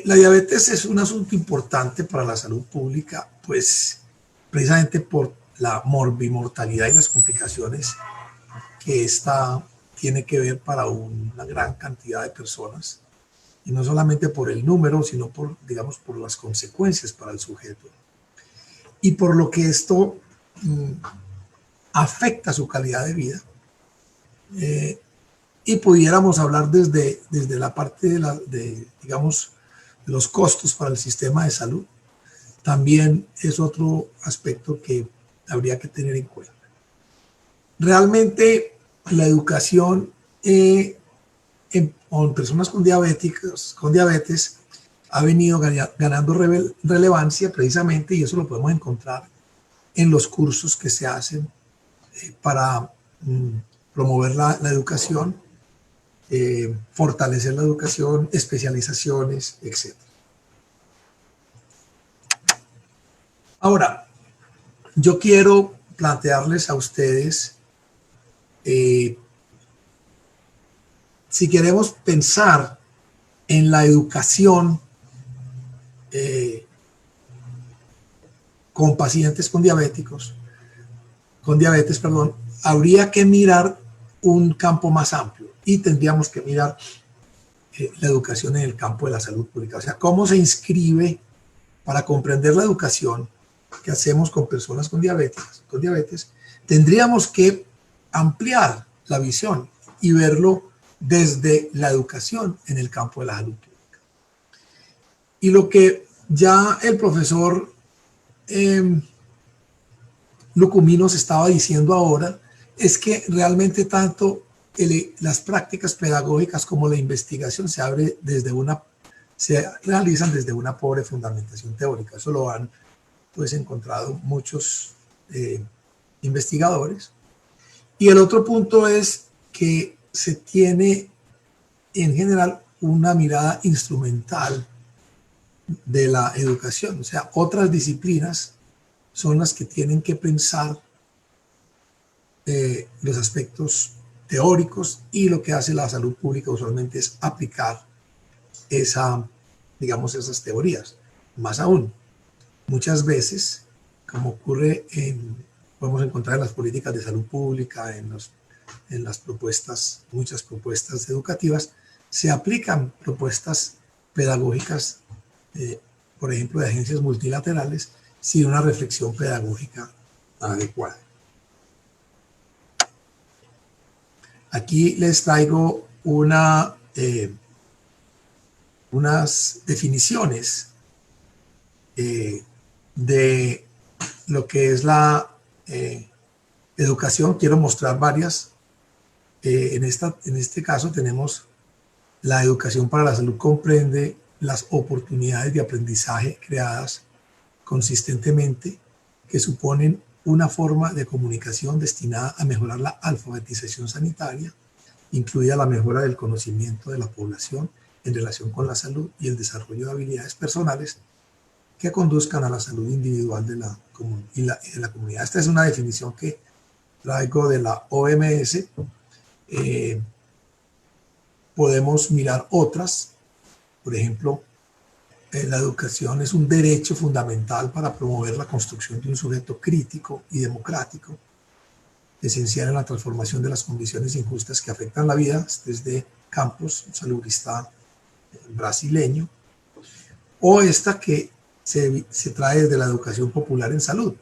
[SPEAKER 3] La diabetes es un asunto importante para la salud pública, pues precisamente por la morbimortalidad y las complicaciones que esta tiene que ver para una gran cantidad de personas, y no solamente por el número, sino por, digamos, por las consecuencias para el sujeto, y por lo que esto afecta su calidad de vida. Y pudiéramos hablar desde la parte digamos, los costos para el sistema de salud. También es otro aspecto que habría que tener en cuenta. Realmente la educación en personas con diabetes ha venido ganando relevancia precisamente, y eso lo podemos encontrar en los cursos que se hacen para promover la educación, fortalecer la educación, especializaciones, etc. Ahora, yo quiero plantearles a ustedes, si queremos pensar en la educación con pacientes con diabetes, habría que mirar un campo más amplio y tendríamos que mirar la educación en el campo de la salud pública. O sea, cómo se inscribe para comprender la educación que hacemos con personas con diabetes, tendríamos que ampliar la visión y verlo desde la educación en el campo de la salud pública. Y lo que ya el profesor Lucumí nos estaba diciendo ahora es que realmente tanto las prácticas pedagógicas como la investigación se realizan desde una pobre fundamentación teórica. Eso lo han pues encontrado muchos investigadores. Y el otro punto es que se tiene en general una mirada instrumental de la educación. O sea, otras disciplinas son las que tienen que pensar los aspectos teóricos, y lo que hace la salud pública usualmente es aplicar esas teorías. Más aún, muchas veces, como ocurre podemos encontrar en las políticas de salud pública, en las propuestas, muchas propuestas educativas, se aplican propuestas pedagógicas, por ejemplo, de agencias multilaterales, sin una reflexión pedagógica adecuada. Aquí les traigo unas definiciones de lo que es la educación. Quiero mostrar varias. En este caso tenemos la educación para la salud comprende las oportunidades de aprendizaje creadas consistentemente que suponen una forma de comunicación destinada a mejorar la alfabetización sanitaria, incluida la mejora del conocimiento de la población en relación con la salud y el desarrollo de habilidades personales que conduzcan a la salud individual de la comunidad. Esta es una definición que traigo de la OMS. Podemos mirar otras, por ejemplo, la educación es un derecho fundamental para promover la construcción de un sujeto crítico y democrático, esencial en la transformación de las condiciones injustas que afectan la vida, desde Campos, un saludista brasileño, o esta que se trae desde la educación popular en salud,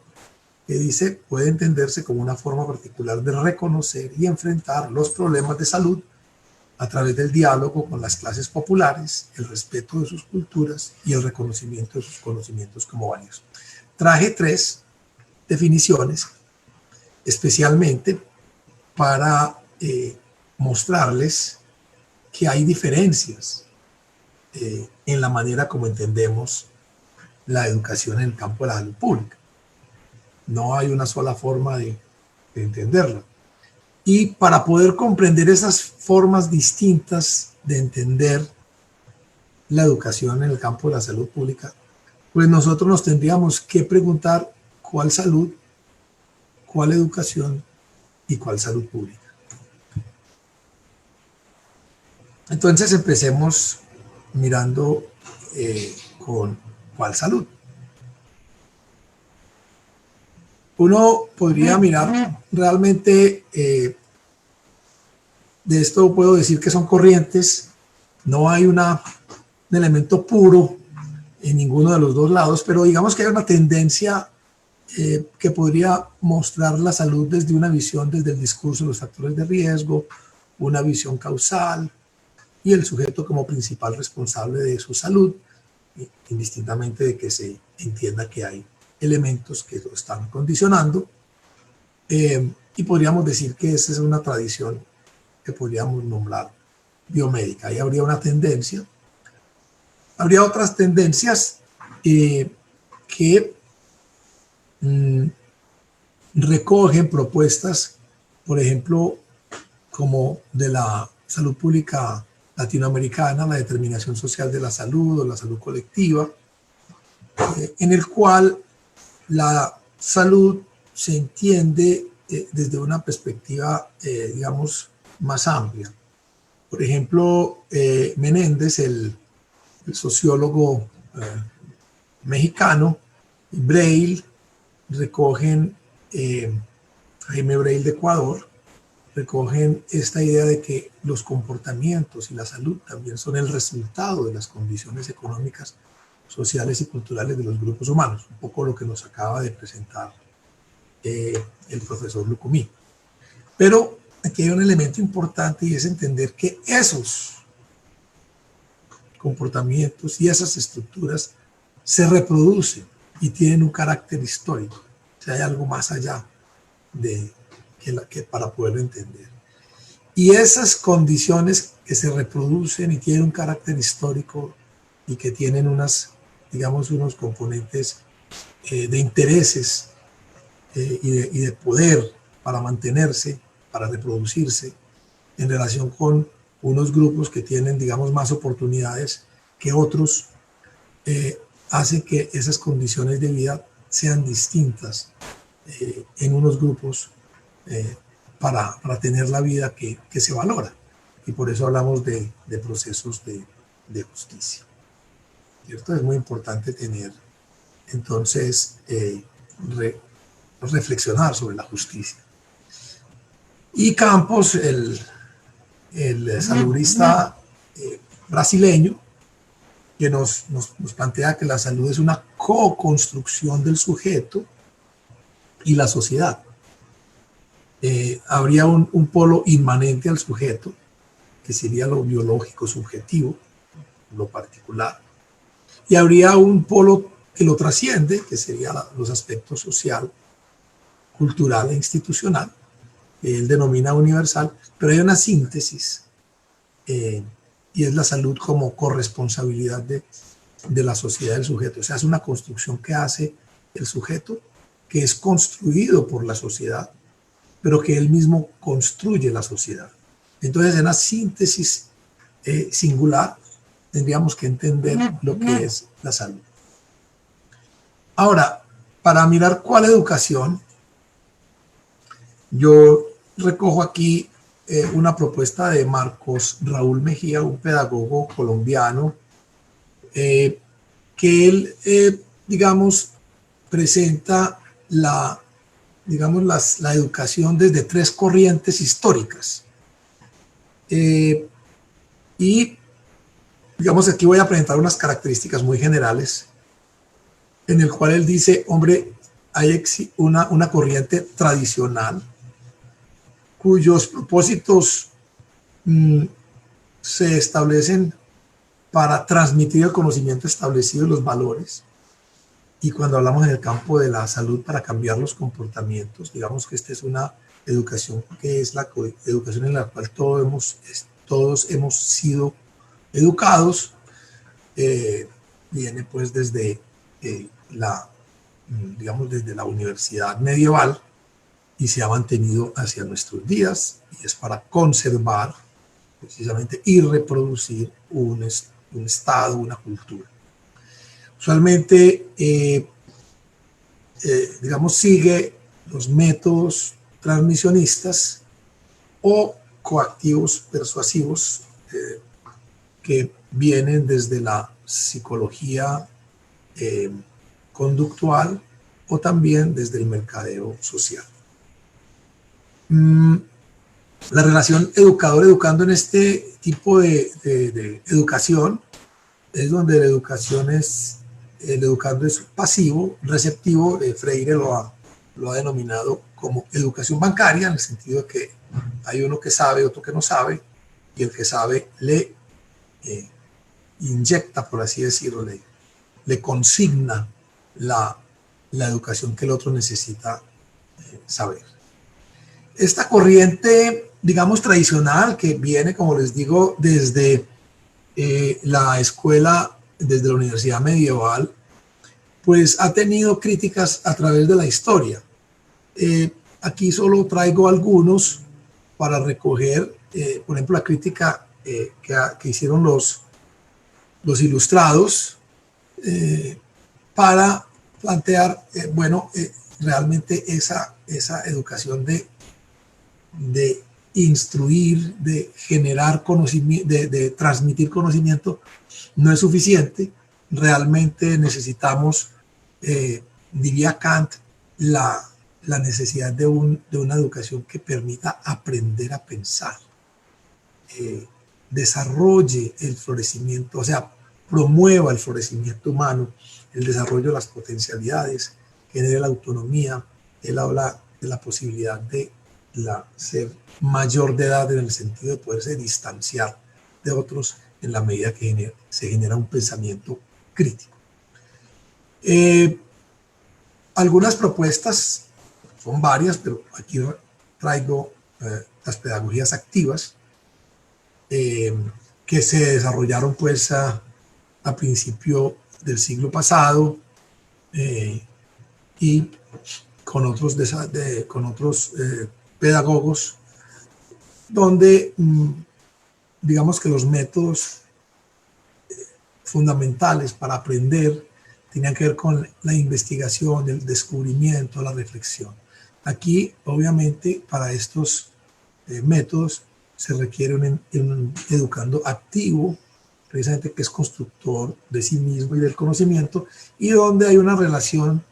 [SPEAKER 3] que dice, puede entenderse como una forma particular de reconocer y enfrentar los problemas de salud a través del diálogo con las clases populares, el respeto de sus culturas y el reconocimiento de sus conocimientos como válidos. Traje 3 definiciones, especialmente para mostrarles que hay diferencias en la manera como entendemos la educación en el campo de la salud pública. No hay una sola forma de entenderla. Y para poder comprender esas formas distintas de entender la educación en el campo de la salud pública, pues nosotros nos tendríamos que preguntar cuál salud, cuál educación y cuál salud pública. Entonces empecemos mirando con cuál salud. Uno podría mirar realmente, de esto puedo decir que son corrientes, no hay un elemento puro en ninguno de los dos lados, pero digamos que hay una tendencia que podría mostrar la salud desde una visión, desde el discurso de los factores de riesgo, una visión causal y el sujeto como principal responsable de su salud, indistintamente de que se entienda que hay elementos que lo están condicionando, y podríamos decir que esa es una tradición que podríamos nombrar biomédica. Ahí habría una tendencia. Habría otras tendencias que recogen propuestas, por ejemplo, como de la salud pública latinoamericana, la determinación social de la salud o la salud colectiva, en el cual la salud se entiende desde una perspectiva, digamos, más amplia. Por ejemplo, Menéndez, el sociólogo mexicano, Breil, recogen, Jaime Breil de Ecuador, recogen esta idea de que los comportamientos y la salud también son el resultado de las condiciones económicas, sociales y culturales de los grupos humanos, un poco lo que nos acaba de presentar el profesor Lucumí. Pero aquí hay un elemento importante y es entender que esos comportamientos y esas estructuras se reproducen y tienen un carácter histórico. O sea, hay algo más allá de que para poderlo entender. Y esas condiciones que se reproducen y tienen un carácter histórico y que tienen unas, digamos, unos componentes de intereses y de poder para mantenerse, para reproducirse, en relación con unos grupos que tienen, digamos, más oportunidades que otros, hace que esas condiciones de vida sean distintas en unos grupos para tener la vida que se valora. Y por eso hablamos de procesos de justicia. ¿Cierto? Es muy importante tener, entonces, reflexionar sobre la justicia. Y Campos, el saludista brasileño, que nos plantea que la salud es una co-construcción del sujeto y la sociedad. Habría un polo inmanente al sujeto, que sería lo biológico subjetivo, lo particular, y habría un polo que lo trasciende, que sería los aspectos social, cultural e institucional, que él denomina universal, pero hay una síntesis, y es la salud como corresponsabilidad de la sociedad del sujeto. O sea, es una construcción que hace el sujeto, que es construido por la sociedad, pero que él mismo construye la sociedad. Entonces, en una síntesis singular, tendríamos que entender lo que es la salud. Ahora, para mirar cuál educación, yo recojo aquí una propuesta de Marcos Raúl Mejía, un pedagogo colombiano, que él, digamos, presenta la educación desde tres corrientes históricas. Y, digamos, aquí voy a presentar unas características muy generales, en el cual él dice, hombre, hay una corriente tradicional cuyos propósitos se establecen para transmitir el conocimiento establecido y los valores. Y cuando hablamos en el campo de la salud, para cambiar los comportamientos, digamos que esta es una educación que es la educación en la cual todos hemos sido educados. Viene pues desde desde la universidad medieval y se ha mantenido hacia nuestros días, y es para conservar precisamente y reproducir un estado, una cultura. Usualmente, digamos, sigue los métodos transmisionistas o coactivos persuasivos que vienen desde la psicología conductual o también desde el mercadeo social. La relación educador-educando en este tipo de educación es donde el educando es pasivo, receptivo. Freire lo ha denominado como educación bancaria, en el sentido de que hay uno que sabe, otro que no sabe, y el que sabe le inyecta, por así decirlo, le consigna la educación que el otro necesita saber. Esta corriente, digamos, tradicional, que viene, como les digo, desde la escuela, desde la universidad medieval, pues ha tenido críticas a través de la historia. Aquí solo traigo algunos para recoger, por ejemplo, la crítica que hicieron los ilustrados para plantear, realmente esa educación de instruir, de generar conocimiento, de transmitir conocimiento, no es suficiente. Realmente necesitamos, diría Kant, la necesidad de una educación que permita aprender a pensar, desarrolle el florecimiento, o sea, promueva el florecimiento humano, el desarrollo de las potencialidades, genere la autonomía. Él habla de la posibilidad de ser mayor de edad, en el sentido de poderse distanciar de otros en la medida que se genera un pensamiento crítico. Algunas propuestas, son varias, pero aquí traigo las pedagogías activas que se desarrollaron pues a principio del siglo pasado y con otros pedagogos, donde digamos que los métodos fundamentales para aprender tenían que ver con la investigación, el descubrimiento, la reflexión. Aquí, obviamente, para estos métodos se requiere un educando activo, precisamente, que es constructor de sí mismo y del conocimiento, y donde hay una relación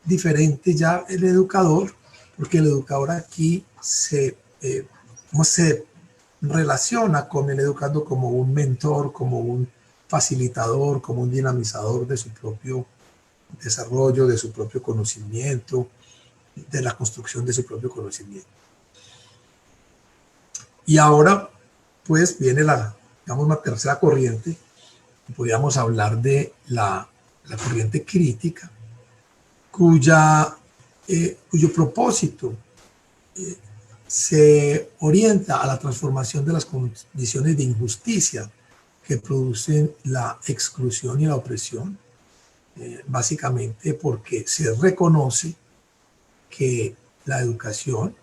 [SPEAKER 3] diferente ya el educador, porque el educador aquí se relaciona con el educando como un mentor, como un facilitador, como un dinamizador de su propio desarrollo, de su propio conocimiento, de la construcción de su propio conocimiento. Y ahora, pues, viene la tercera corriente. Podríamos hablar de la corriente crítica, cuyo propósito se orienta a la transformación de las condiciones de injusticia que producen la exclusión y la opresión, básicamente porque se reconoce que la educación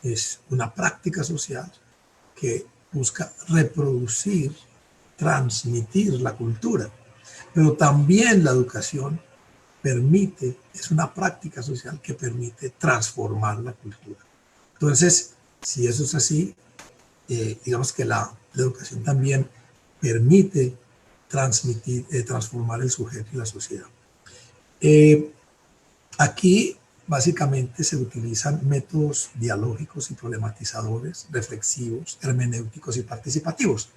[SPEAKER 3] es una práctica social que busca reproducir, transmitir la cultura, pero también la educación es una práctica social que permite transformar la cultura. Entonces, si eso es así, digamos que la educación también permite transformar el sujeto y la sociedad. Aquí básicamente se utilizan métodos dialógicos y problematizadores, reflexivos, hermenéuticos y participativos.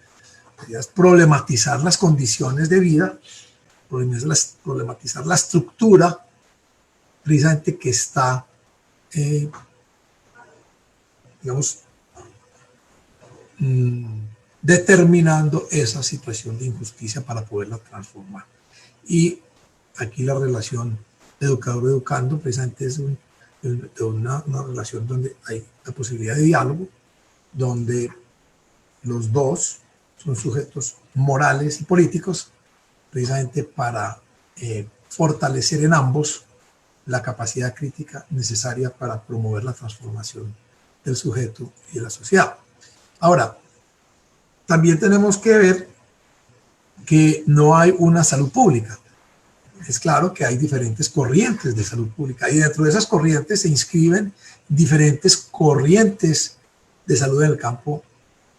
[SPEAKER 3] Es problematizar las condiciones de vida, problematizar la estructura precisamente que está, digamos, determinando esa situación de injusticia para poderla transformar. Y aquí la relación educador-educando precisamente es una relación donde hay la posibilidad de diálogo, donde los dos son sujetos morales y políticos, precisamente para fortalecer en ambos la capacidad crítica necesaria para promover la transformación del sujeto y de la sociedad. Ahora, también tenemos que ver que no hay una salud pública. Es claro que hay diferentes corrientes de salud pública y dentro de esas corrientes se inscriben diferentes corrientes de salud en el campo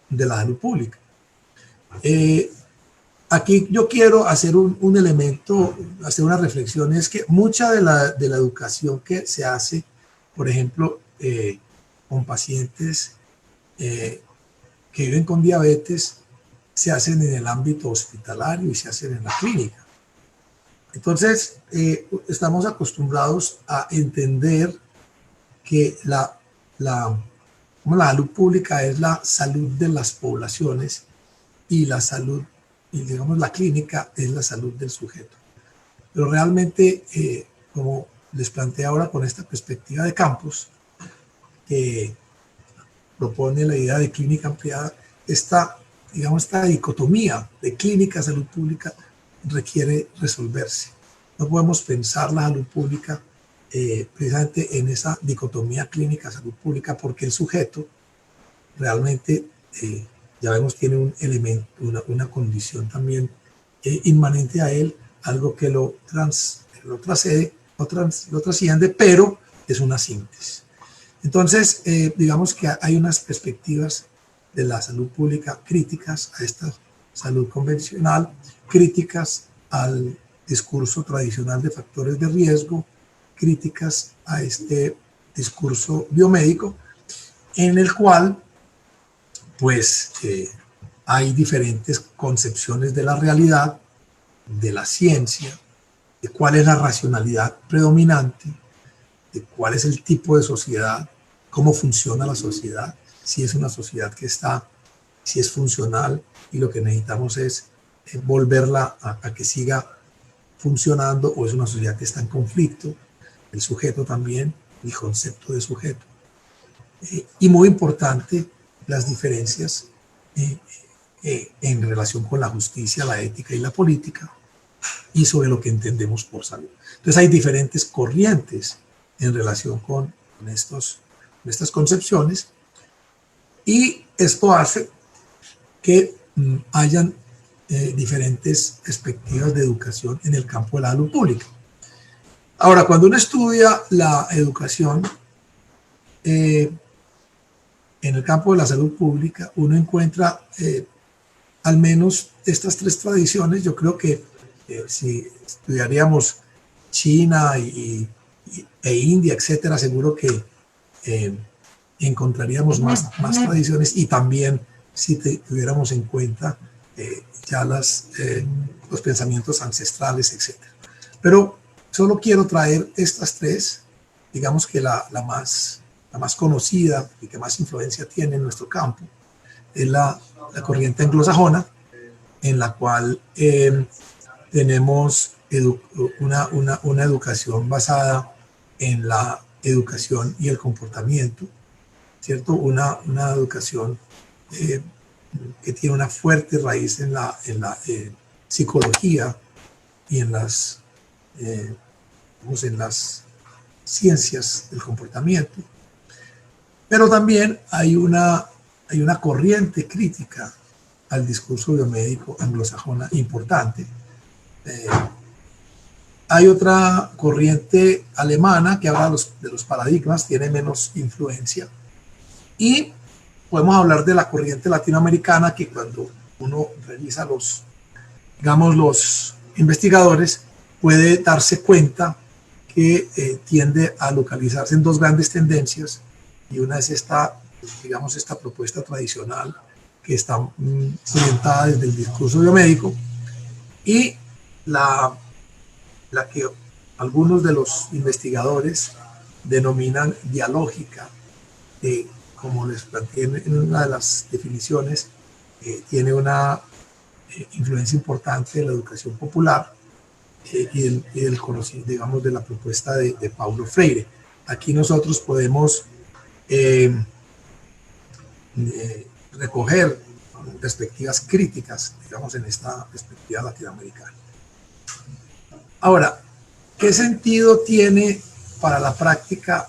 [SPEAKER 3] de la salud pública. Aquí yo quiero hacer un elemento, hacer una reflexión, es que mucha de la educación que se hace, por ejemplo, con pacientes que viven con diabetes, se hacen en el ámbito hospitalario y se hacen en la clínica. Entonces, estamos acostumbrados a entender que la salud pública es la salud de las poblaciones y la salud, y digamos la clínica es la salud del sujeto. Pero realmente, como les planteé ahora con esta perspectiva de campus, que propone la idea de clínica ampliada, esta dicotomía de clínica y salud pública requiere resolverse. No podemos pensar la salud pública precisamente en esa dicotomía clínica-salud pública, porque el sujeto realmente, ya vemos, tiene un elemento, una condición también inmanente a él, algo que lo trasciende, pero es una síntesis. Entonces, digamos que hay unas perspectivas de la salud pública críticas a esta salud convencional, críticas al discurso tradicional de factores de riesgo, críticas a este discurso biomédico, en el cual pues hay diferentes concepciones de la realidad, de la ciencia, de cuál es la racionalidad predominante, de cuál es el tipo de sociedad, cómo funciona la sociedad, si es una sociedad que está, si es funcional, y lo que necesitamos es volverla a que siga funcionando, o es una sociedad que está en conflicto, el sujeto también, el concepto de sujeto. Y muy importante, las diferencias en relación con la justicia, la ética y la política, y sobre lo que entendemos por salud. Entonces hay diferentes corrientes en relación con estas concepciones, y esto hace que hayan diferentes perspectivas de educación en el campo de la salud pública. Ahora, cuando uno estudia la educación en el campo de la salud pública, uno encuentra al menos estas tres tradiciones. Yo creo que si estudiaríamos China e India, etcétera, seguro que encontraríamos más tradiciones, y también si tuviéramos en cuenta ya los pensamientos ancestrales, etcétera. Pero solo quiero traer estas tres, digamos que la más conocida y que más influencia tiene en nuestro campo es la corriente anglosajona, en la cual tenemos una educación basada en la educación y el comportamiento, ¿cierto? Una educación que tiene una fuerte raíz en la psicología y en las ciencias del comportamiento. Pero también hay una corriente crítica al discurso biomédico anglosajona importante. Hay otra corriente alemana que habla de los paradigmas, tiene menos influencia. Y podemos hablar de la corriente latinoamericana, que cuando uno revisa digamos, los investigadores, puede darse cuenta que tiende a localizarse en dos grandes tendencias, y una es esta, digamos, esta propuesta tradicional que está orientada desde el discurso biomédico, y la que algunos de los investigadores denominan dialógica, como les planteé en una de las definiciones, tiene una influencia importante de la educación popular y del conocimiento, digamos, de la propuesta de Paulo Freire. Aquí nosotros podemos recoger perspectivas críticas, digamos, en esta perspectiva latinoamericana. Ahora, ¿qué sentido tiene para la práctica?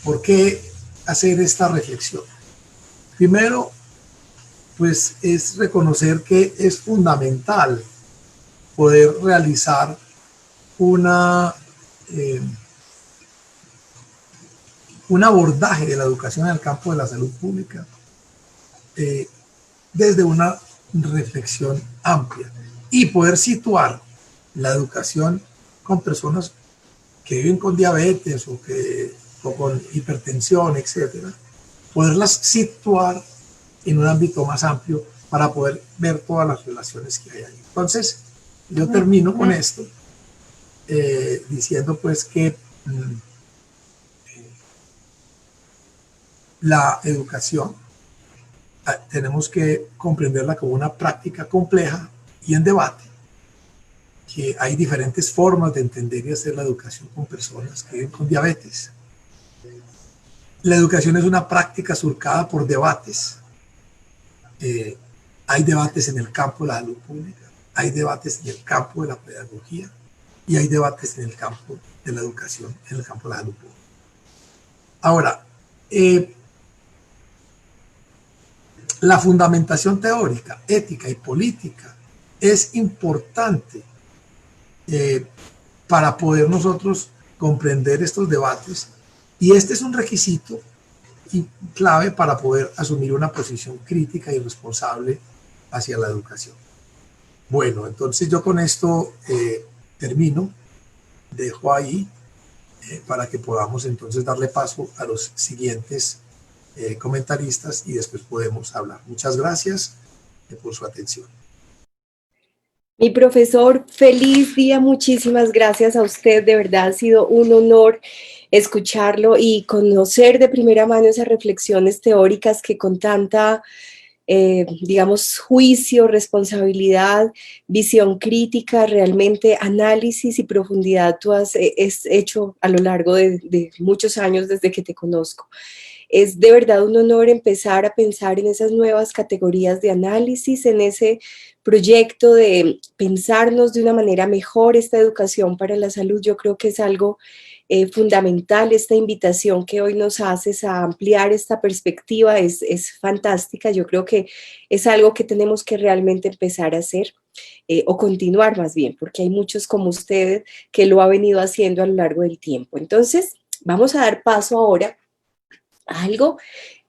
[SPEAKER 3] ¿Por qué hacer esta reflexión? Primero, pues es reconocer que es fundamental poder realizar un abordaje de la educación en el campo de la salud pública desde una reflexión amplia y poder situar la educación con personas que viven con diabetes o con hipertensión, etcétera, poderlas situar en un ámbito más amplio para poder ver todas las relaciones que hay ahí. Entonces, yo termino con esto diciendo pues que la educación tenemos que comprenderla como una práctica compleja y en debate, que hay diferentes formas de entender y hacer la educación con personas que viven con diabetes. La educación es una práctica surcada por debates. Hay debates en el campo de la salud pública, hay debates en el campo de la pedagogía y hay debates en el campo de la educación, en el campo de la salud pública. Ahora, la fundamentación teórica, ética y política es importante para poder nosotros comprender estos debates, y este es un requisito y clave para poder asumir una posición crítica y responsable hacia la educación. Bueno, entonces yo con esto termino, dejo ahí para que podamos entonces darle paso a los siguientes comentaristas y después podemos hablar. Muchas gracias por su atención.
[SPEAKER 1] Mi profesor, feliz día, muchísimas gracias a usted, de verdad ha sido un honor escucharlo y conocer de primera mano esas reflexiones teóricas que con tanta, digamos, juicio, responsabilidad, visión crítica, realmente análisis y profundidad tú has hecho a lo largo de muchos años desde que te conozco. Es de verdad un honor empezar a pensar en esas nuevas categorías de análisis, en ese proyecto de pensarnos de una manera mejor esta educación para la salud. Yo creo que es algo fundamental. Esta invitación que hoy nos haces a ampliar esta perspectiva es fantástica. Yo creo que es algo que tenemos que realmente empezar a hacer o continuar más bien, porque hay muchos como ustedes que lo ha venido haciendo a lo largo del tiempo. Entonces, vamos a dar paso ahora a algo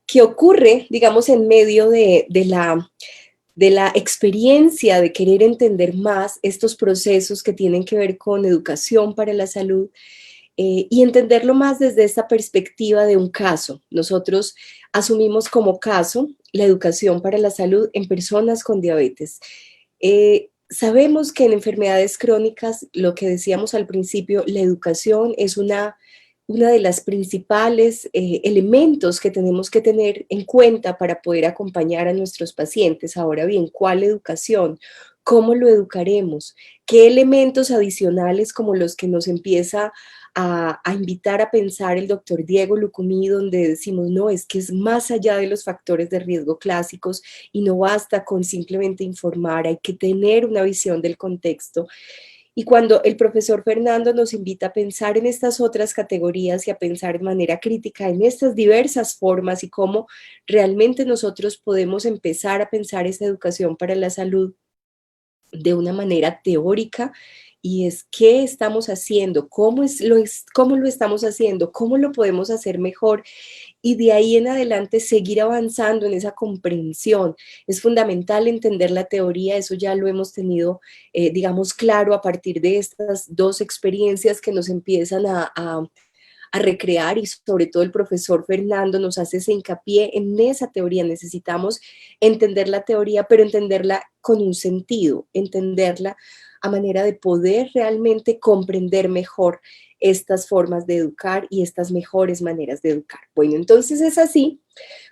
[SPEAKER 1] que ocurre, digamos, en medio de la experiencia de querer entender más estos procesos que tienen que ver con educación para la salud y entenderlo más desde esta perspectiva de un caso. Nosotros asumimos como caso la educación para la salud en personas con diabetes. Sabemos que en enfermedades crónicas, lo que decíamos al principio, la educación es una de las principales elementos que tenemos que tener en cuenta para poder acompañar a nuestros pacientes. Ahora bien, ¿cuál educación? ¿Cómo lo educaremos? ¿Qué elementos adicionales como los que nos empieza a invitar a pensar el doctor Diego Lucumí, donde decimos, no, es que es más allá de los factores de riesgo clásicos y no basta con simplemente informar, hay que tener una visión del contexto? Y cuando el profesor Fernando nos invita a pensar en estas otras categorías y a pensar de manera crítica en estas diversas formas y cómo realmente nosotros podemos empezar a pensar esta educación para la salud de una manera teórica, y es qué estamos haciendo, cómo lo estamos haciendo, cómo lo podemos hacer mejor y de ahí en adelante seguir avanzando en esa comprensión. Es fundamental entender la teoría, eso ya lo hemos tenido, digamos, claro a partir de estas dos experiencias que nos empiezan a recrear, y sobre todo el profesor Fernando nos hace ese hincapié en esa teoría. Necesitamos entender la teoría, pero entenderla con un sentido, entenderla a manera de poder realmente comprender mejor estas formas de educar y estas mejores maneras de educar. Bueno, entonces es así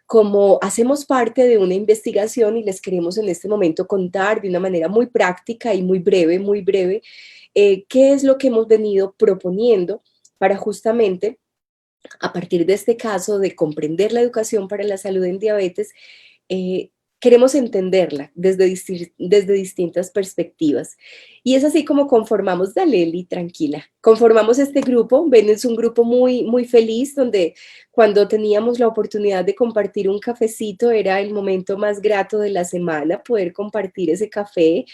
[SPEAKER 1] como hacemos parte de una investigación y les queremos en este momento contar de una manera muy práctica y muy breve, qué es lo que hemos venido proponiendo para justamente, a partir de este caso de comprender la educación para la salud en diabetes, eh, queremos entenderla desde distintas perspectivas. Y es así como conformamos, dale Eli, tranquila, conformamos este grupo. Ven, es un grupo muy feliz, donde cuando teníamos la oportunidad de compartir un cafecito era el momento más grato de la semana, poder compartir ese café,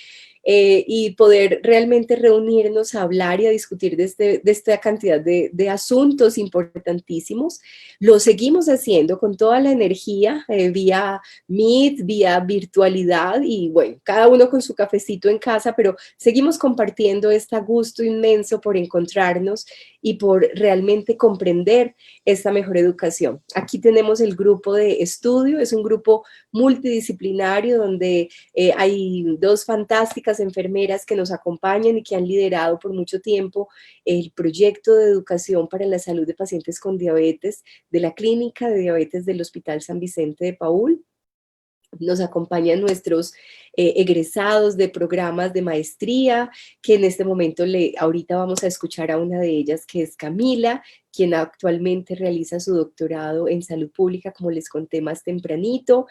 [SPEAKER 1] y poder realmente reunirnos a hablar y a discutir de esta cantidad de asuntos importantísimos. Lo seguimos haciendo con toda la energía, vía Meet, vía virtualidad, y bueno, cada uno con su cafecito en casa, pero seguimos compartiendo este gusto inmenso por encontrarnos y por realmente comprender esta mejor educación. Aquí tenemos el grupo de estudio, es un grupo multidisciplinario donde hay dos fantásticas enfermeras que nos acompañan y que han liderado por mucho tiempo el proyecto de educación para la salud de pacientes con diabetes de la Clínica de Diabetes del Hospital San Vicente de Paúl. Nos acompañan nuestros egresados de programas de maestría, que en este momento ahorita vamos a escuchar a una de ellas, que es Camila, quien actualmente realiza su doctorado en salud pública, como les conté más tempranito.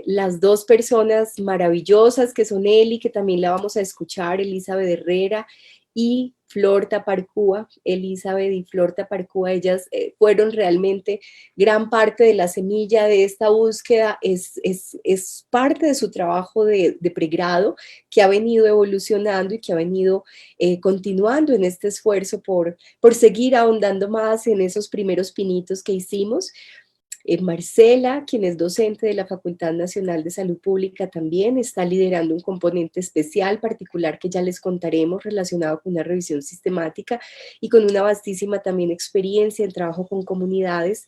[SPEAKER 1] Las dos personas maravillosas que son Eli, que también la vamos a escuchar, Elizabeth Herrera, y Flor Taparcúa, Elizabeth y Flor Taparcúa. Ellas fueron realmente gran parte de la semilla de esta búsqueda, es parte de su trabajo de pregrado, que ha venido evolucionando y que ha venido continuando en este esfuerzo por seguir ahondando más en esos primeros pinitos que hicimos. Marcela, quien es docente de la Facultad Nacional de Salud Pública, también está liderando un componente especial, particular, que ya les contaremos, relacionado con una revisión sistemática y con una vastísima también experiencia en trabajo con comunidades.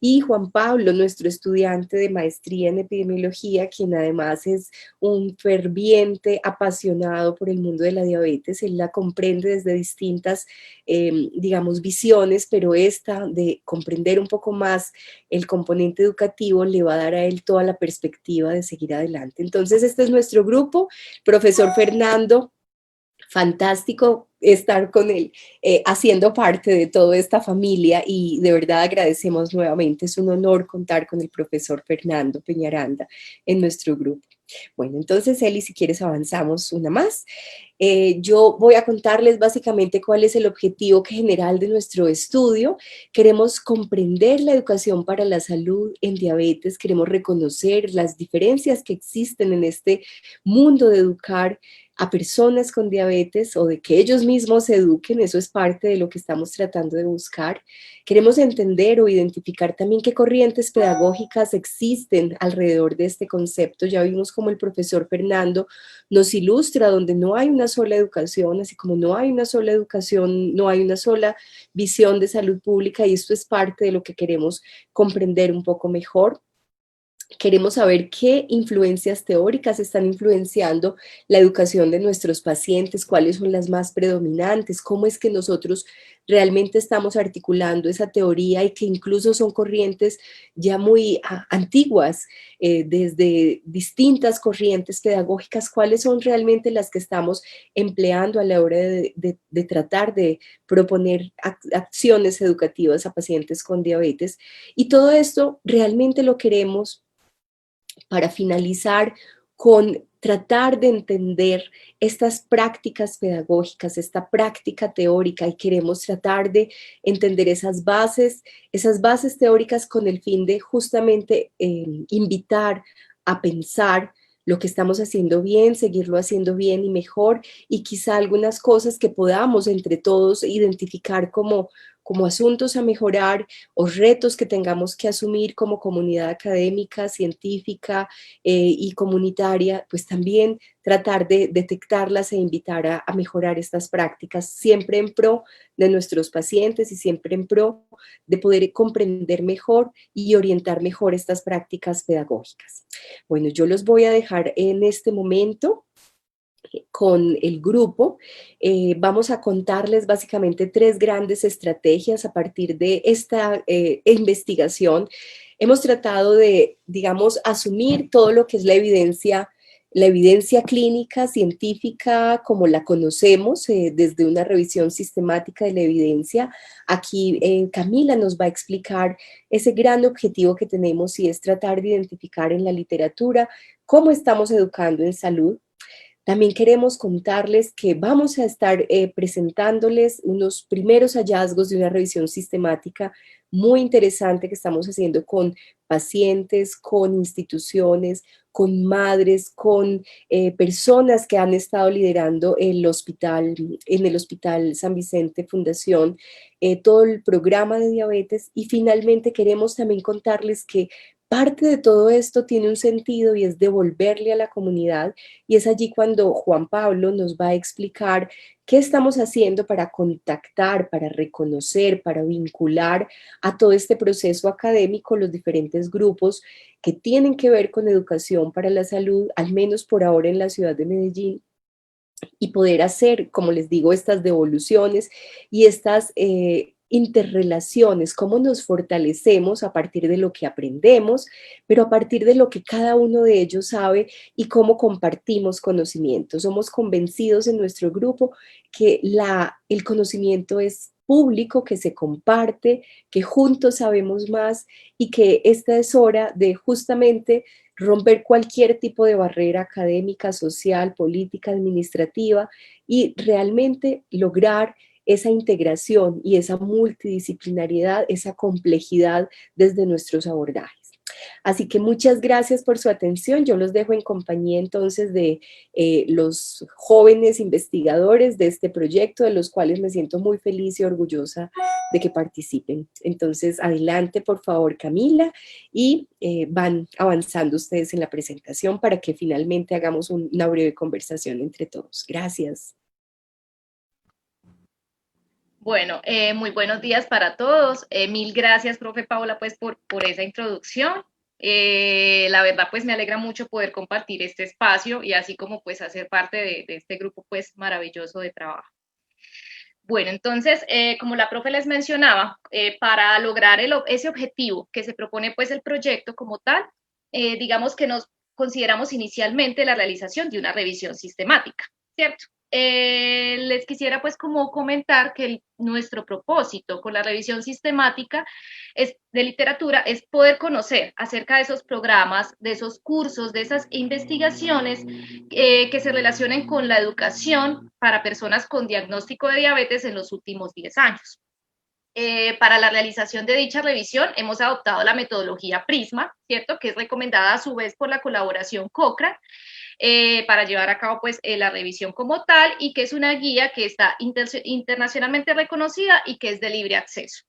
[SPEAKER 1] Y Juan Pablo, nuestro estudiante de maestría en epidemiología, quien además es un ferviente apasionado por el mundo de la diabetes. Él la comprende desde distintas, digamos, visiones, pero esta de comprender un poco más el componente educativo le va a dar a él toda la perspectiva de seguir adelante. Entonces, este es nuestro grupo. Profesor Fernando, fantástico estar con él, haciendo parte de toda esta familia, y de verdad agradecemos nuevamente. Es un honor contar con el profesor Fernando Peñaranda en nuestro grupo. Bueno, entonces, Eli, si quieres avanzamos una más. Yo voy a contarles básicamente cuál es el objetivo general de nuestro estudio. Queremos comprender la educación para la salud en diabetes, queremos reconocer las diferencias que existen en este mundo de educar a personas con diabetes, o de que ellos mismos se eduquen. Eso es parte de lo que estamos tratando de buscar. Queremos entender o identificar también qué corrientes pedagógicas existen alrededor de este concepto. Ya vimos cómo el profesor Fernando nos ilustra, donde no hay una sola educación, así como no hay una sola educación, no hay una sola visión de salud pública, y esto es parte de lo que queremos comprender un poco mejor. Queremos saber qué influencias teóricas están influenciando la educación de nuestros pacientes, cuáles son las más predominantes, cómo es que nosotros realmente estamos articulando esa teoría, y que incluso son corrientes ya muy antiguas, desde distintas corrientes pedagógicas, cuáles son realmente las que estamos empleando a la hora de tratar de proponer acciones educativas a pacientes con diabetes. Y todo esto realmente lo queremos para finalizar con tratar de entender estas prácticas pedagógicas, esta práctica teórica, y queremos tratar de entender esas bases teóricas, con el fin de justamente invitar a pensar lo que estamos haciendo bien, seguirlo haciendo bien y mejor, y quizá algunas cosas que podamos entre todos identificar como como asuntos a mejorar o retos que tengamos que asumir como comunidad académica, científica y comunitaria, pues también tratar de detectarlas e invitar a mejorar estas prácticas, siempre en pro de nuestros pacientes y siempre en pro de poder comprender mejor y orientar mejor estas prácticas pedagógicas. Bueno, yo los voy a dejar en este momento con el grupo. Vamos a contarles básicamente 3 grandes estrategias a partir de esta investigación. Hemos tratado de, digamos, asumir todo lo que es la evidencia clínica, científica, como la conocemos, desde una revisión sistemática de la evidencia. Aquí Camila nos va a explicar ese gran objetivo que tenemos y es tratar de identificar en la literatura cómo estamos educando en salud. También queremos contarles que vamos a estar presentándoles unos primeros hallazgos de una revisión sistemática muy interesante que estamos haciendo con pacientes, con instituciones, con madres, con personas que han estado liderando en el Hospital San Vicente Fundación, todo el programa de diabetes. Y finalmente queremos también contarles que parte de todo esto tiene un sentido y es devolverle a la comunidad, y es allí cuando Juan Pablo nos va a explicar qué estamos haciendo para contactar, para reconocer, para vincular a todo este proceso académico los diferentes grupos que tienen que ver con educación para la salud, al menos por ahora en la ciudad de Medellín, y poder hacer, como les digo, estas devoluciones y estas interrelaciones, cómo nos fortalecemos a partir de lo que aprendemos, pero a partir de lo que cada uno de ellos sabe y cómo compartimos conocimiento. Somos convencidos en nuestro grupo que el conocimiento es público, que se comparte, que juntos sabemos más y que esta es hora de justamente romper cualquier tipo de barrera académica, social, política, administrativa y realmente lograr esa integración y esa multidisciplinariedad, esa complejidad desde nuestros abordajes. Así que muchas gracias por su atención. Yo los dejo en compañía entonces de los jóvenes investigadores de este proyecto, de los cuales me siento muy feliz y orgullosa de que participen. Entonces, adelante, por favor, Camila, y van avanzando ustedes en la presentación para que finalmente hagamos una breve conversación entre todos. Gracias.
[SPEAKER 4] Bueno, muy buenos días para todos. Mil gracias, profe Paula, pues por esa introducción. La verdad, pues me alegra mucho poder compartir este espacio y así como pues hacer parte de este grupo pues maravilloso de trabajo. Bueno, entonces, como la profe les mencionaba, para lograr ese objetivo que se propone pues el proyecto como tal, digamos que nos consideramos inicialmente la realización de una revisión sistemática, ¿cierto? Les quisiera pues como comentar que nuestro propósito con la revisión sistemática de literatura es poder conocer acerca de esos programas, de esos cursos, de esas investigaciones que se relacionen con la educación para personas con diagnóstico de diabetes en los últimos 10 años. Para la realización de dicha revisión hemos adoptado la metodología PRISMA, ¿cierto? Que es recomendada a su vez por la colaboración Cochrane, para llevar a cabo pues la revisión como tal, y que es una guía que está internacionalmente reconocida y que es de libre acceso.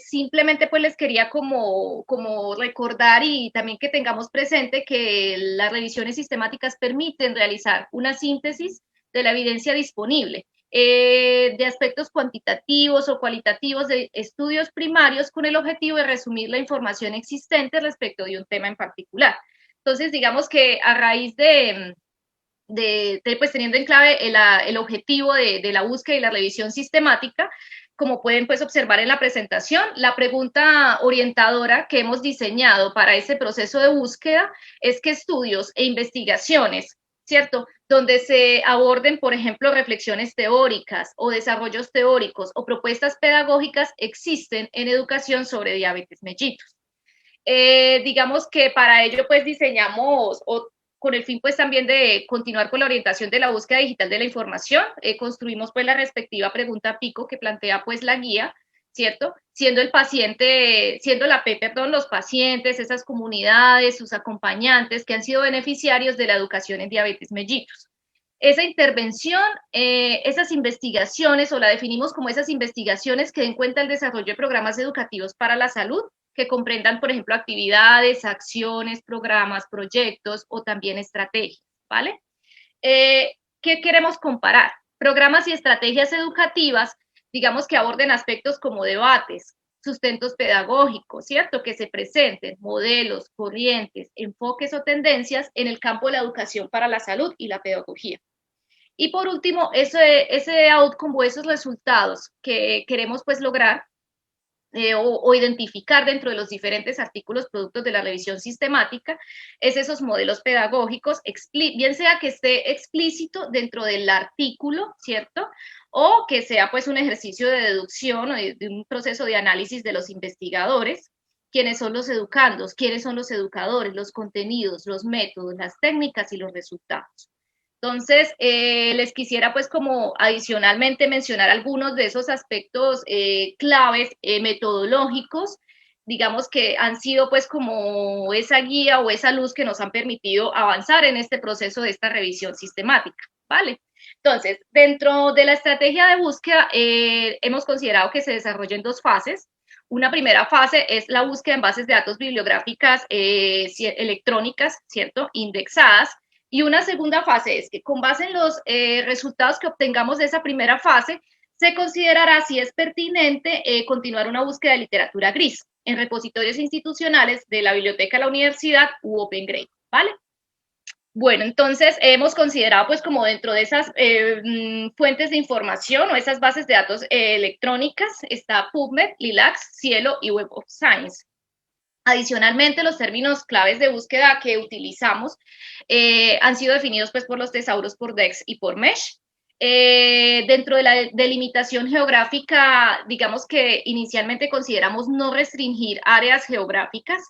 [SPEAKER 4] Simplemente pues les quería como recordar y también que tengamos presente que las revisiones sistemáticas permiten realizar una síntesis de la evidencia disponible, de aspectos cuantitativos o cualitativos de estudios primarios con el objetivo de resumir la información existente respecto de un tema en particular. Entonces, digamos que a raíz de pues teniendo en clave el objetivo de la búsqueda y la revisión sistemática, como pueden pues observar en la presentación, la pregunta orientadora que hemos diseñado para ese proceso de búsqueda es qué estudios e investigaciones, ¿cierto?, donde se aborden, por ejemplo, reflexiones teóricas o desarrollos teóricos o propuestas pedagógicas existen en educación sobre diabetes mellitus. Digamos que para ello pues diseñamos, con el fin pues también de continuar con la orientación de la búsqueda digital de la información, construimos pues la respectiva pregunta PICO que plantea pues la guía, ¿cierto? Siendo la los pacientes, esas comunidades, sus acompañantes que han sido beneficiarios de la educación en diabetes mellitus. esa intervención, esas investigaciones, o la definimos como esas investigaciones que den cuenta del desarrollo de programas educativos para la salud, que comprendan, por ejemplo, actividades, acciones, programas, proyectos o también estrategias, ¿vale? ¿Qué queremos comparar? Programas y estrategias educativas, digamos que aborden aspectos como debates, sustentos pedagógicos, ¿cierto? Que se presenten modelos, corrientes, enfoques o tendencias en el campo de la educación para la salud y la pedagogía. Y por último, ese outcome o esos resultados que queremos pues lograr o identificar dentro de los diferentes artículos productos de la revisión sistemática es esos modelos pedagógicos, bien sea que esté explícito dentro del artículo, ¿cierto? O que sea pues un ejercicio de deducción o de un proceso de análisis de los investigadores, quiénes son los educandos, quiénes son los educadores, los contenidos, los métodos, las técnicas y los resultados. Entonces, les quisiera pues como adicionalmente mencionar algunos de esos aspectos claves metodológicos, digamos que han sido pues como esa guía o esa luz que nos han permitido avanzar en este proceso de esta revisión sistemática, ¿vale? Entonces, dentro de la estrategia de búsqueda, hemos considerado que se desarrollen dos fases. Una primera fase es la búsqueda en bases de datos bibliográficas electrónicas, ¿cierto? Indexadas. Y una segunda fase es que con base en los resultados que obtengamos de esa primera fase, se considerará si es pertinente continuar una búsqueda de literatura gris en repositorios institucionales de la biblioteca de la universidad u Open Grade, ¿vale? Bueno, entonces hemos considerado pues como dentro de esas fuentes de información o esas bases de datos electrónicas está PubMed, Lilacs, Cielo y Web of Science. Adicionalmente, los términos claves de búsqueda que utilizamos han sido definidos pues, por los tesauros por DEX y por MESH. Dentro de la delimitación geográfica, digamos que inicialmente consideramos no restringir áreas geográficas.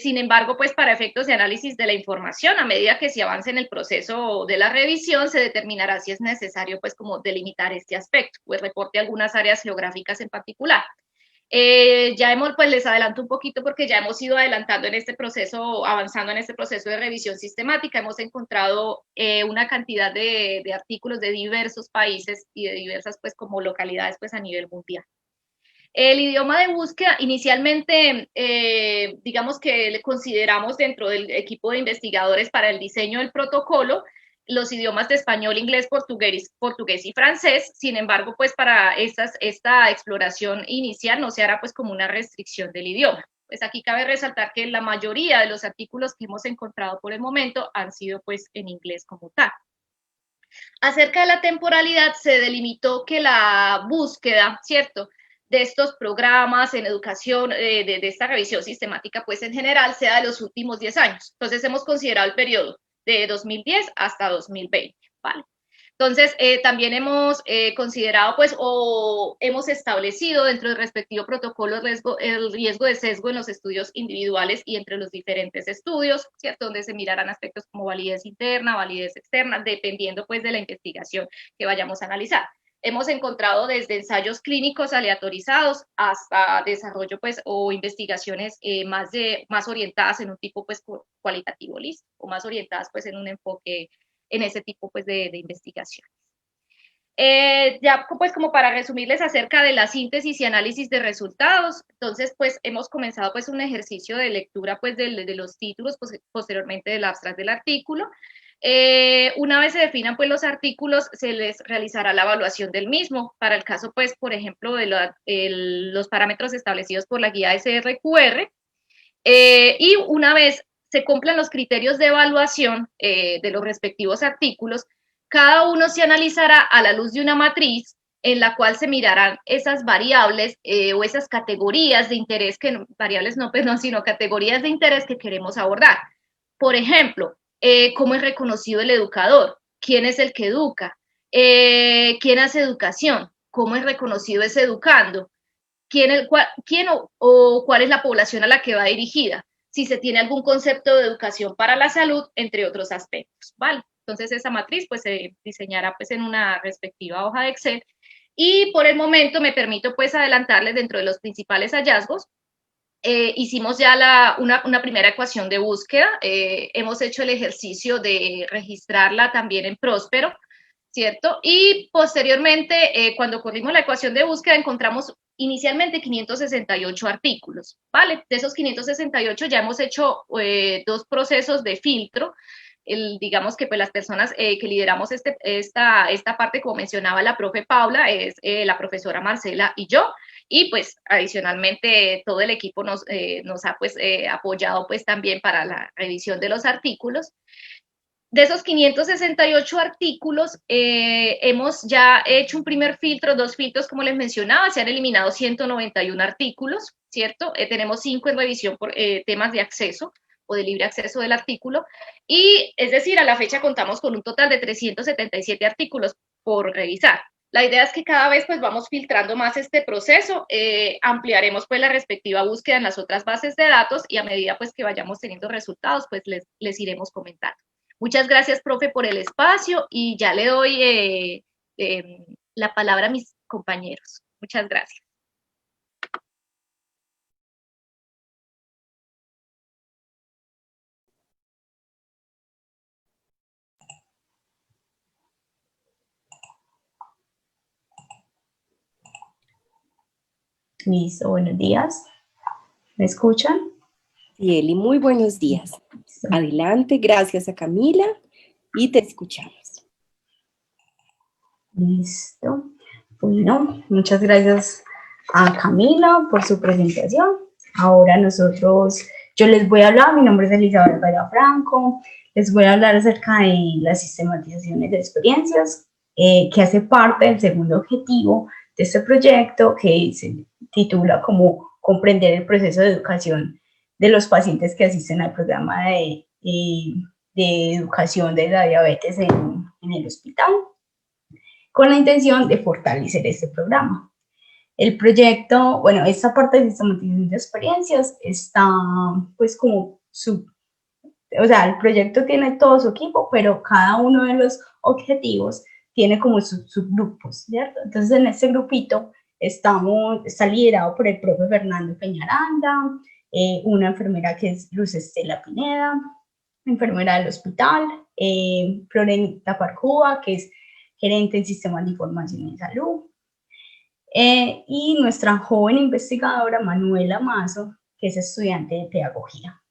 [SPEAKER 4] Sin embargo, pues para efectos de análisis de la información, a medida que se avance en el proceso de la revisión, se determinará si es necesario pues como delimitar este aspecto, pues reporte algunas áreas geográficas en particular. Ya pues les adelanto un poquito porque ya hemos ido adelantando en este proceso, avanzando en este proceso de revisión sistemática, hemos encontrado una cantidad de artículos de diversos países y de diversas pues como localidades pues a nivel mundial. El idioma de búsqueda, inicialmente, digamos que le consideramos dentro del equipo de investigadores para el diseño del protocolo los idiomas de español, inglés, portugués y francés. Sin embargo, pues para esta exploración inicial no se hará pues como una restricción del idioma. Pues aquí cabe resaltar que la mayoría de los artículos que hemos encontrado por el momento han sido pues en inglés como tal. Acerca de la temporalidad, se delimitó que la búsqueda, ¿cierto?, de estos programas en educación, de esta revisión sistemática, pues en general sea de los últimos 10 años. Entonces hemos considerado el periodo de 2010 hasta 2020, ¿vale? Entonces, también hemos considerado, pues, o hemos establecido dentro del respectivo protocolo el riesgo de sesgo en los estudios individuales y entre los diferentes estudios, ¿cierto? Donde se mirarán aspectos como validez interna, validez externa, dependiendo, pues, de la investigación que vayamos a analizar. Hemos encontrado desde ensayos clínicos aleatorizados hasta desarrollo, pues, o investigaciones más orientadas en un tipo, pues, cualitativo, listo, o más orientadas, pues, en un enfoque en ese tipo, pues, de investigaciones. Ya, pues, como para resumirles acerca de la síntesis y análisis de resultados, entonces, pues, hemos comenzado, pues, un ejercicio de lectura, pues, de los títulos, pues, posteriormente del abstract del artículo. Una vez se definan pues los artículos, se les realizará la evaluación del mismo. Para el caso, pues, por ejemplo, de los parámetros establecidos por la guía SRQR, y una vez se cumplan los criterios de evaluación de los respectivos artículos, cada uno se analizará a la luz de una matriz en la cual se mirarán esas variables o esas categorías de interés, variables no, pues no, sino categorías de interés que queremos abordar. Por ejemplo, cómo es reconocido el educador, quién es el que educa, quién hace educación, cómo es reconocido ese educando, quién o cuál es la población a la que va dirigida, si se tiene algún concepto de educación para la salud, entre otros aspectos, ¿vale? Entonces esa matriz pues se diseñará pues en una respectiva hoja de Excel y por el momento me permito pues adelantarles dentro de los principales hallazgos. hicimos ya una primera ecuación de búsqueda, hemos hecho el ejercicio de registrarla también en Próspero, ¿cierto? Y posteriormente, cuando corrimos la ecuación de búsqueda, encontramos inicialmente 568 artículos, ¿vale? De esos 568 ya hemos hecho 2 procesos de filtro. Digamos que pues las personas que lideramos esta parte, como mencionaba la profe Paula, es la profesora Marcela y yo, y pues adicionalmente todo el equipo nos ha pues apoyado pues también para la revisión de los artículos. De esos 568 artículos, hemos ya hecho un primer filtro, 2 filtros, como les mencionaba, se han eliminado 191 artículos, ¿cierto? Tenemos 5 en revisión por temas de acceso o de libre acceso del artículo, y es decir, a la fecha contamos con un total de 377 artículos por revisar. La idea es que cada vez pues vamos filtrando más este proceso, ampliaremos pues la respectiva búsqueda en las otras bases de datos y a medida pues que vayamos teniendo resultados pues les iremos comentando. Muchas gracias, profe, por el espacio y ya le doy la palabra a mis compañeros. Muchas gracias.
[SPEAKER 5] Listo, buenos días. ¿Me escuchan?
[SPEAKER 1] Sí, Eli, muy buenos días. Adelante, gracias a Camila y te escuchamos.
[SPEAKER 5] Listo. Bueno, muchas gracias a Camila por su presentación. Ahora yo les voy a hablar, mi nombre es Elizabeth Vela Franco, les voy a hablar acerca de las sistematizaciones de experiencias, que hace parte del segundo objetivo de este proyecto, que se titula como comprender el proceso de educación de los pacientes que asisten al programa de educación de la diabetes en el hospital, con la intención de fortalecer este programa. El proyecto, bueno, esta parte de sistematización de experiencias está pues como o sea, el proyecto tiene todo su equipo, pero cada uno de los objetivos tiene como sus subgrupos, ¿cierto? Entonces, en este grupito está liderado por el profe Fernando Peñaranda, una enfermera que es Luz Estela Pineda, enfermera del hospital, Florenita Parcúa, que es gerente en sistemas de información en salud, y nuestra joven investigadora Manuela Mazo, que es estudiante de pedagogía.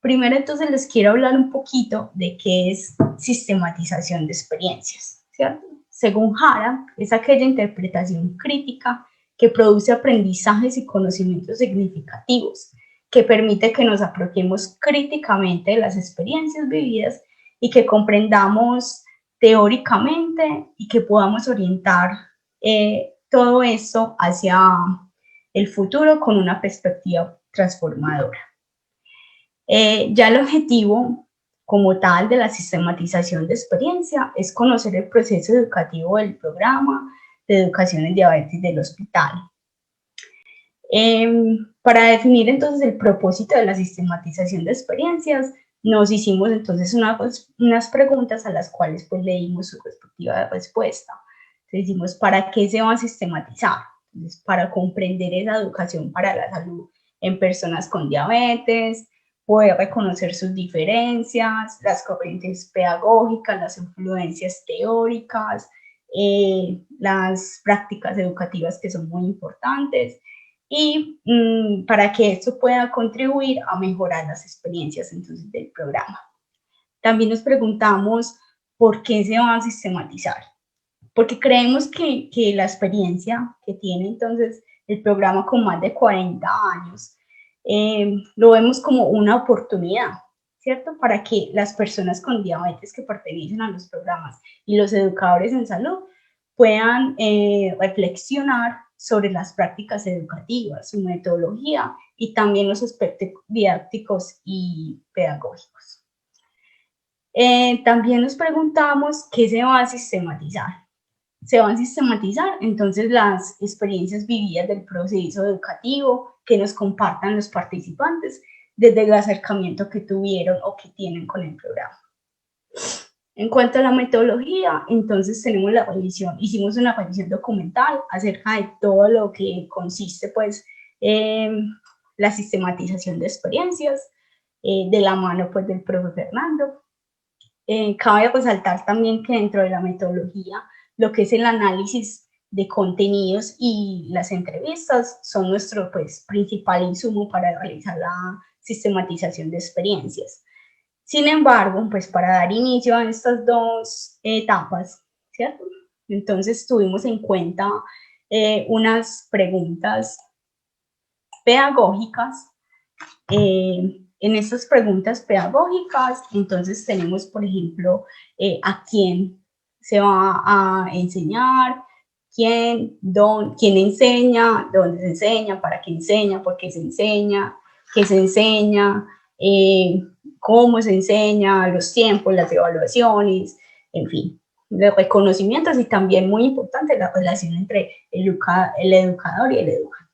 [SPEAKER 5] Primero, entonces, les quiero hablar un poquito de qué es sistematización de experiencias, ¿cierto? Según Hara, es aquella interpretación crítica que produce aprendizajes y conocimientos significativos, que permite que nos apropiemos críticamente de las experiencias vividas y que comprendamos teóricamente y que podamos orientar todo esto hacia el futuro con una perspectiva transformadora. Ya el objetivo como tal de la sistematización de experiencia es conocer el proceso educativo del programa de educación en diabetes del hospital. Para definir entonces el propósito de la sistematización de experiencias, nos hicimos entonces unas preguntas a las cuales pues le dimos su respectiva respuesta. Entonces decimos, ¿para qué se va a sistematizar? Entonces, para comprender esa educación para la salud en personas con diabetes, poder reconocer sus diferencias, las corrientes pedagógicas, las influencias teóricas, las prácticas educativas que son muy importantes, y para que esto pueda contribuir a mejorar las experiencias entonces del programa. También nos preguntamos por qué se va a sistematizar, porque creemos que la experiencia que tiene entonces el programa con más de 40 años, lo vemos como una oportunidad, ¿cierto? Para que las personas con diabetes que pertenecen a los programas y los educadores en salud puedan reflexionar sobre las prácticas educativas, su metodología y también los aspectos didácticos y pedagógicos. También nos preguntamos qué se va a sistematizar. Se van a sistematizar entonces las experiencias vividas del proceso educativo que nos compartan los participantes desde el acercamiento que tuvieron o que tienen con el programa. En cuanto a la metodología, entonces tenemos la revisión, hicimos una revisión documental acerca de todo lo que consiste pues la sistematización de experiencias, de la mano pues del profe Fernando. Cabe resaltar también que dentro de la metodología, lo que es el análisis de contenidos y las entrevistas son nuestro pues, principal insumo para realizar la sistematización de experiencias. Sin embargo, pues para dar inicio a estas dos etapas, ¿cierto? Entonces tuvimos en cuenta unas preguntas pedagógicas. En estas preguntas pedagógicas, entonces tenemos, por ejemplo, a quién se va a enseñar, quién enseña, dónde se enseña, para qué enseña, por qué se enseña, qué se enseña, cómo se enseña, los tiempos, las evaluaciones, en fin, los reconocimientos y también muy importante la relación entre el educador y el educando.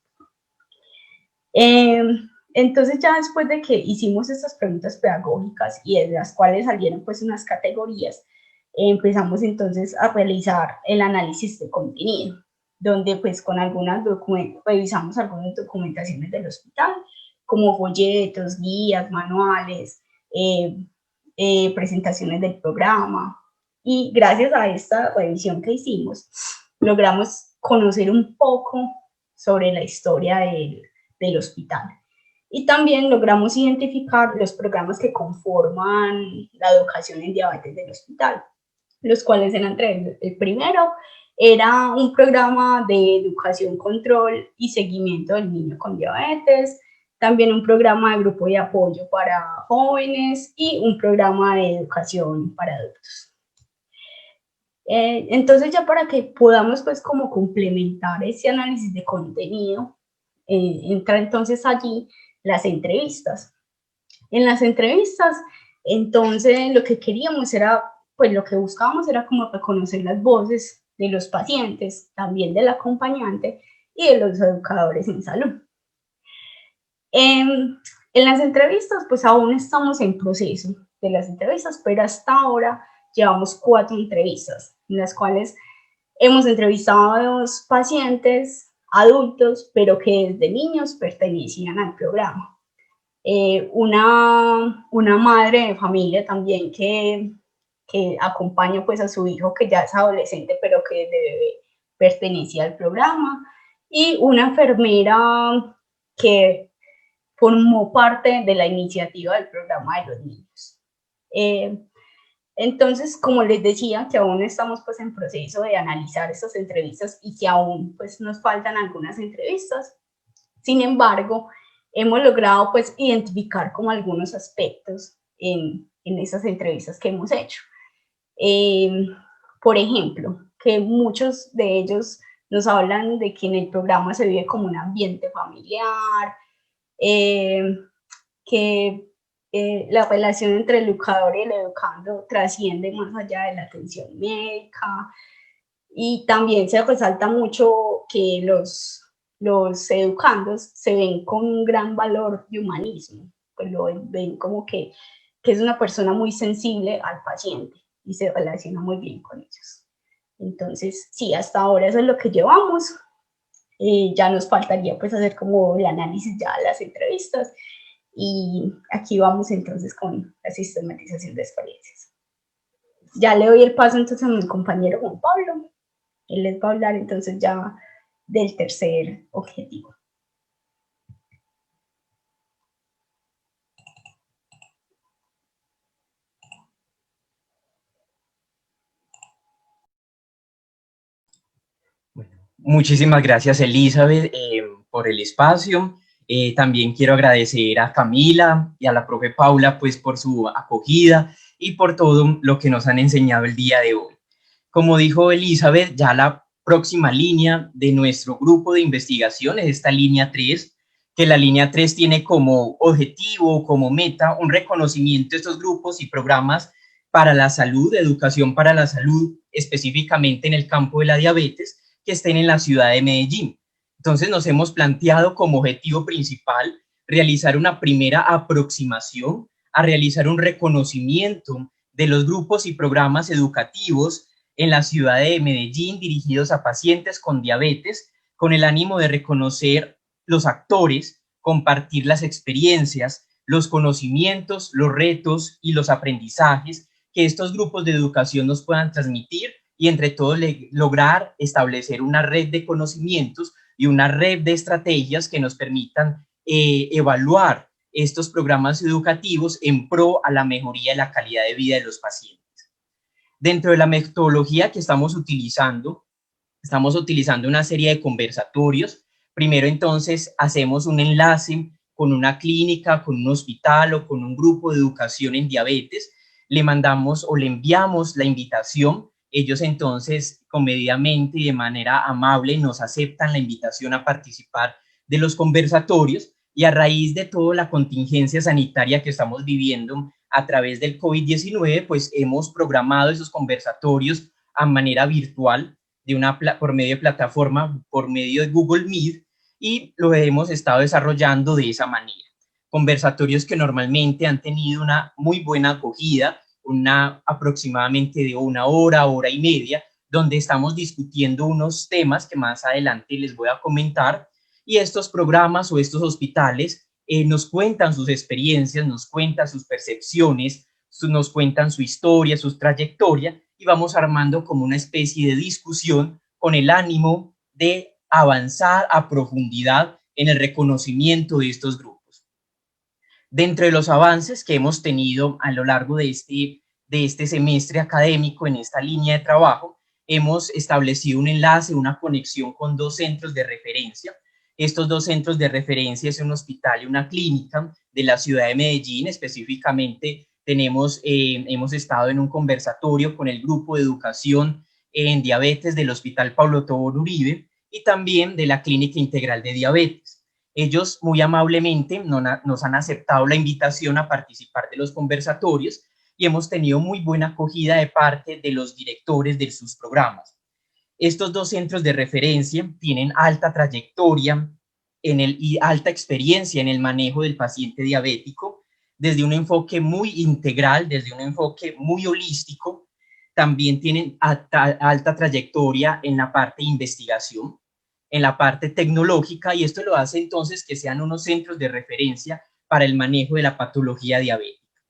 [SPEAKER 5] Entonces ya después de que hicimos estas preguntas pedagógicas y de las cuales salieron pues unas categorías, empezamos entonces a realizar el análisis de contenido, donde pues con revisamos algunas documentaciones del hospital, como folletos, guías, manuales, presentaciones del programa. Y gracias a esta revisión que hicimos, logramos conocer un poco sobre la historia del hospital. Y también logramos identificar los programas que conforman la educación en diabetes del hospital, los cuales eran tres. El primero era un programa de educación, control y seguimiento del niño con diabetes, también un programa de grupo de apoyo para jóvenes y un programa de educación para adultos. Entonces ya para que podamos pues como complementar ese análisis de contenido, entra entonces allí las entrevistas. En las entrevistas, entonces lo que queríamos era, pues lo que buscábamos era como reconocer las voces de los pacientes, también del acompañante y de los educadores en salud. En las entrevistas, pues aún estamos en proceso de las entrevistas, pero hasta ahora llevamos 4 entrevistas, en las cuales hemos entrevistado a 2 pacientes adultos, pero que desde niños pertenecían al programa. Una madre de familia también que acompaña pues a su hijo que ya es adolescente, pero que desde bebé pertenecía al programa, y una enfermera que formó parte de la iniciativa del programa de los niños. Entonces, como les decía, que aún estamos pues en proceso de analizar estas entrevistas y que aún pues nos faltan algunas entrevistas. Sin embargo, hemos logrado pues identificar como algunos aspectos en esas entrevistas que hemos hecho. Por ejemplo, que muchos de ellos nos hablan de que en el programa se vive como un ambiente familiar, que la relación entre el educador y el educando trasciende más allá de la atención médica, y también se resalta mucho que los educandos se ven con un gran valor de humanismo, pues lo ven como que es una persona muy sensible al paciente y se relaciona muy bien con ellos. Entonces, sí, hasta ahora eso es lo que llevamos. Ya nos faltaría pues hacer como el análisis ya de las entrevistas, y aquí vamos entonces con la sistematización de experiencias. Ya le doy el paso entonces a mi compañero Juan Pablo. Él les va a hablar entonces ya del tercer objetivo.
[SPEAKER 6] Bueno, muchísimas gracias, Elizabeth, por el espacio. También quiero agradecer a Camila y a la profe Paula pues por su acogida y por todo lo que nos han enseñado el día de hoy. Como dijo Elizabeth, ya la próxima línea de nuestro grupo de investigación es esta línea 3, que la línea 3 tiene como objetivo, como meta, un reconocimiento de estos grupos y programas para la salud, educación para la salud, específicamente en el campo de la diabetes, que estén en la ciudad de Medellín. Entonces nos hemos planteado como objetivo principal realizar una primera aproximación a realizar un reconocimiento de los grupos y programas educativos en la ciudad de Medellín dirigidos a pacientes con diabetes, con el ánimo de reconocer los actores compartir las experiencias, los conocimientos, los retos y los aprendizajes que estos grupos de educación nos puedan transmitir y entre todos lograr establecer una red de conocimientos y una red de estrategias que nos permitan evaluar estos programas educativos en pro a la mejoría de la calidad de vida de los pacientes. Dentro de la metodología que estamos utilizando una serie de conversatorios. Primero, entonces, hacemos un enlace con una clínica, con un hospital o con un grupo de educación en diabetes. Le mandamos o le enviamos la invitación. Ellos, entonces, comedidamente y de manera amable nos aceptan la invitación a participar de los conversatorios y a raíz de toda la contingencia sanitaria que estamos viviendo a través del COVID-19, pues hemos programado esos conversatorios a manera virtual por medio de plataforma, por medio de Google Meet, y lo hemos estado desarrollando de esa manera. Conversatorios que normalmente han tenido una muy buena acogida, aproximadamente de una hora, hora y media, donde estamos discutiendo unos temas que más adelante les voy a comentar, y estos programas o estos hospitales nos cuentan sus experiencias, nos cuentan sus percepciones, nos cuentan su historia, su trayectoria, y vamos armando como una especie de discusión con el ánimo de avanzar a profundidad en el reconocimiento de estos grupos. Dentro de los avances que hemos tenido a lo largo de este semestre académico en esta línea de trabajo, hemos establecido un enlace, una conexión con 2 centros de referencia. Estos 2 centros de referencia es un hospital y una clínica de la ciudad de Medellín. Específicamente hemos estado en un conversatorio con el grupo de educación en diabetes del Hospital Pablo Tobón Uribe y también de la Clínica Integral de Diabetes. Ellos muy amablemente nos han aceptado la invitación a participar de los conversatorios y hemos tenido muy buena acogida de parte de los directores de sus programas. Estos 2 centros de referencia tienen alta trayectoria y alta experiencia en el manejo del paciente diabético, desde un enfoque muy integral, desde un enfoque muy holístico. También tienen alta trayectoria en la parte de investigación, en la parte tecnológica, y esto lo hace entonces que sean unos centros de referencia para el manejo de la patología diabética.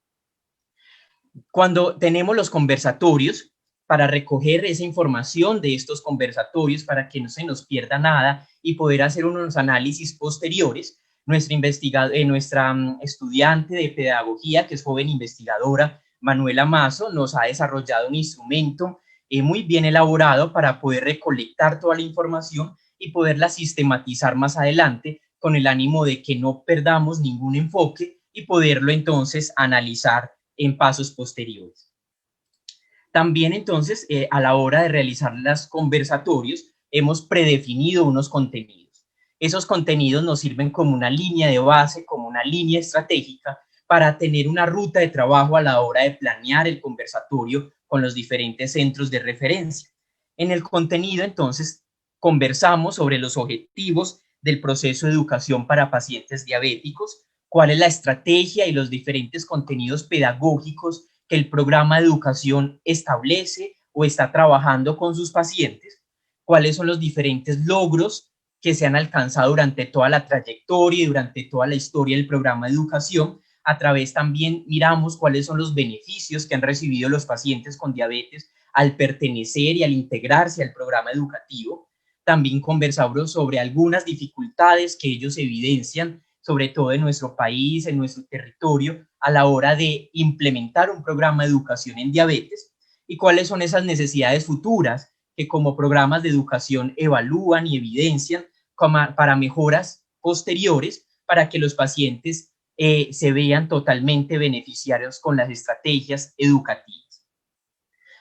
[SPEAKER 6] Cuando tenemos los conversatorios, para recoger esa información de estos conversatorios, para que no se nos pierda nada y poder hacer unos análisis posteriores, nuestra estudiante de pedagogía, que es joven investigadora, Manuela Mazo, nos ha desarrollado un instrumento muy bien elaborado para poder recolectar toda la información y poderla sistematizar más adelante con el ánimo de que no perdamos ningún enfoque y poderlo entonces analizar en pasos posteriores. También entonces a la hora de realizar los conversatorios hemos predefinido unos contenidos. Esos contenidos nos sirven como una línea de base, como una línea estratégica para tener una ruta de trabajo a la hora de planear el conversatorio con los diferentes centros de referencia. En el contenido entonces conversamos sobre los objetivos del proceso de educación para pacientes diabéticos, cuál es la estrategia y los diferentes contenidos pedagógicos que el programa de educación establece o está trabajando con sus pacientes, cuáles son los diferentes logros que se han alcanzado durante toda la trayectoria y durante toda la historia del programa de educación. A través también miramos cuáles son los beneficios que han recibido los pacientes con diabetes al pertenecer y al integrarse al programa educativo. También conversamos sobre algunas dificultades que ellos evidencian, sobre todo en nuestro país, en nuestro territorio, a la hora de implementar un programa de educación en diabetes y cuáles son esas necesidades futuras que como programas de educación evalúan y evidencian para mejoras posteriores para que los pacientes se vean totalmente beneficiarios con las estrategias educativas.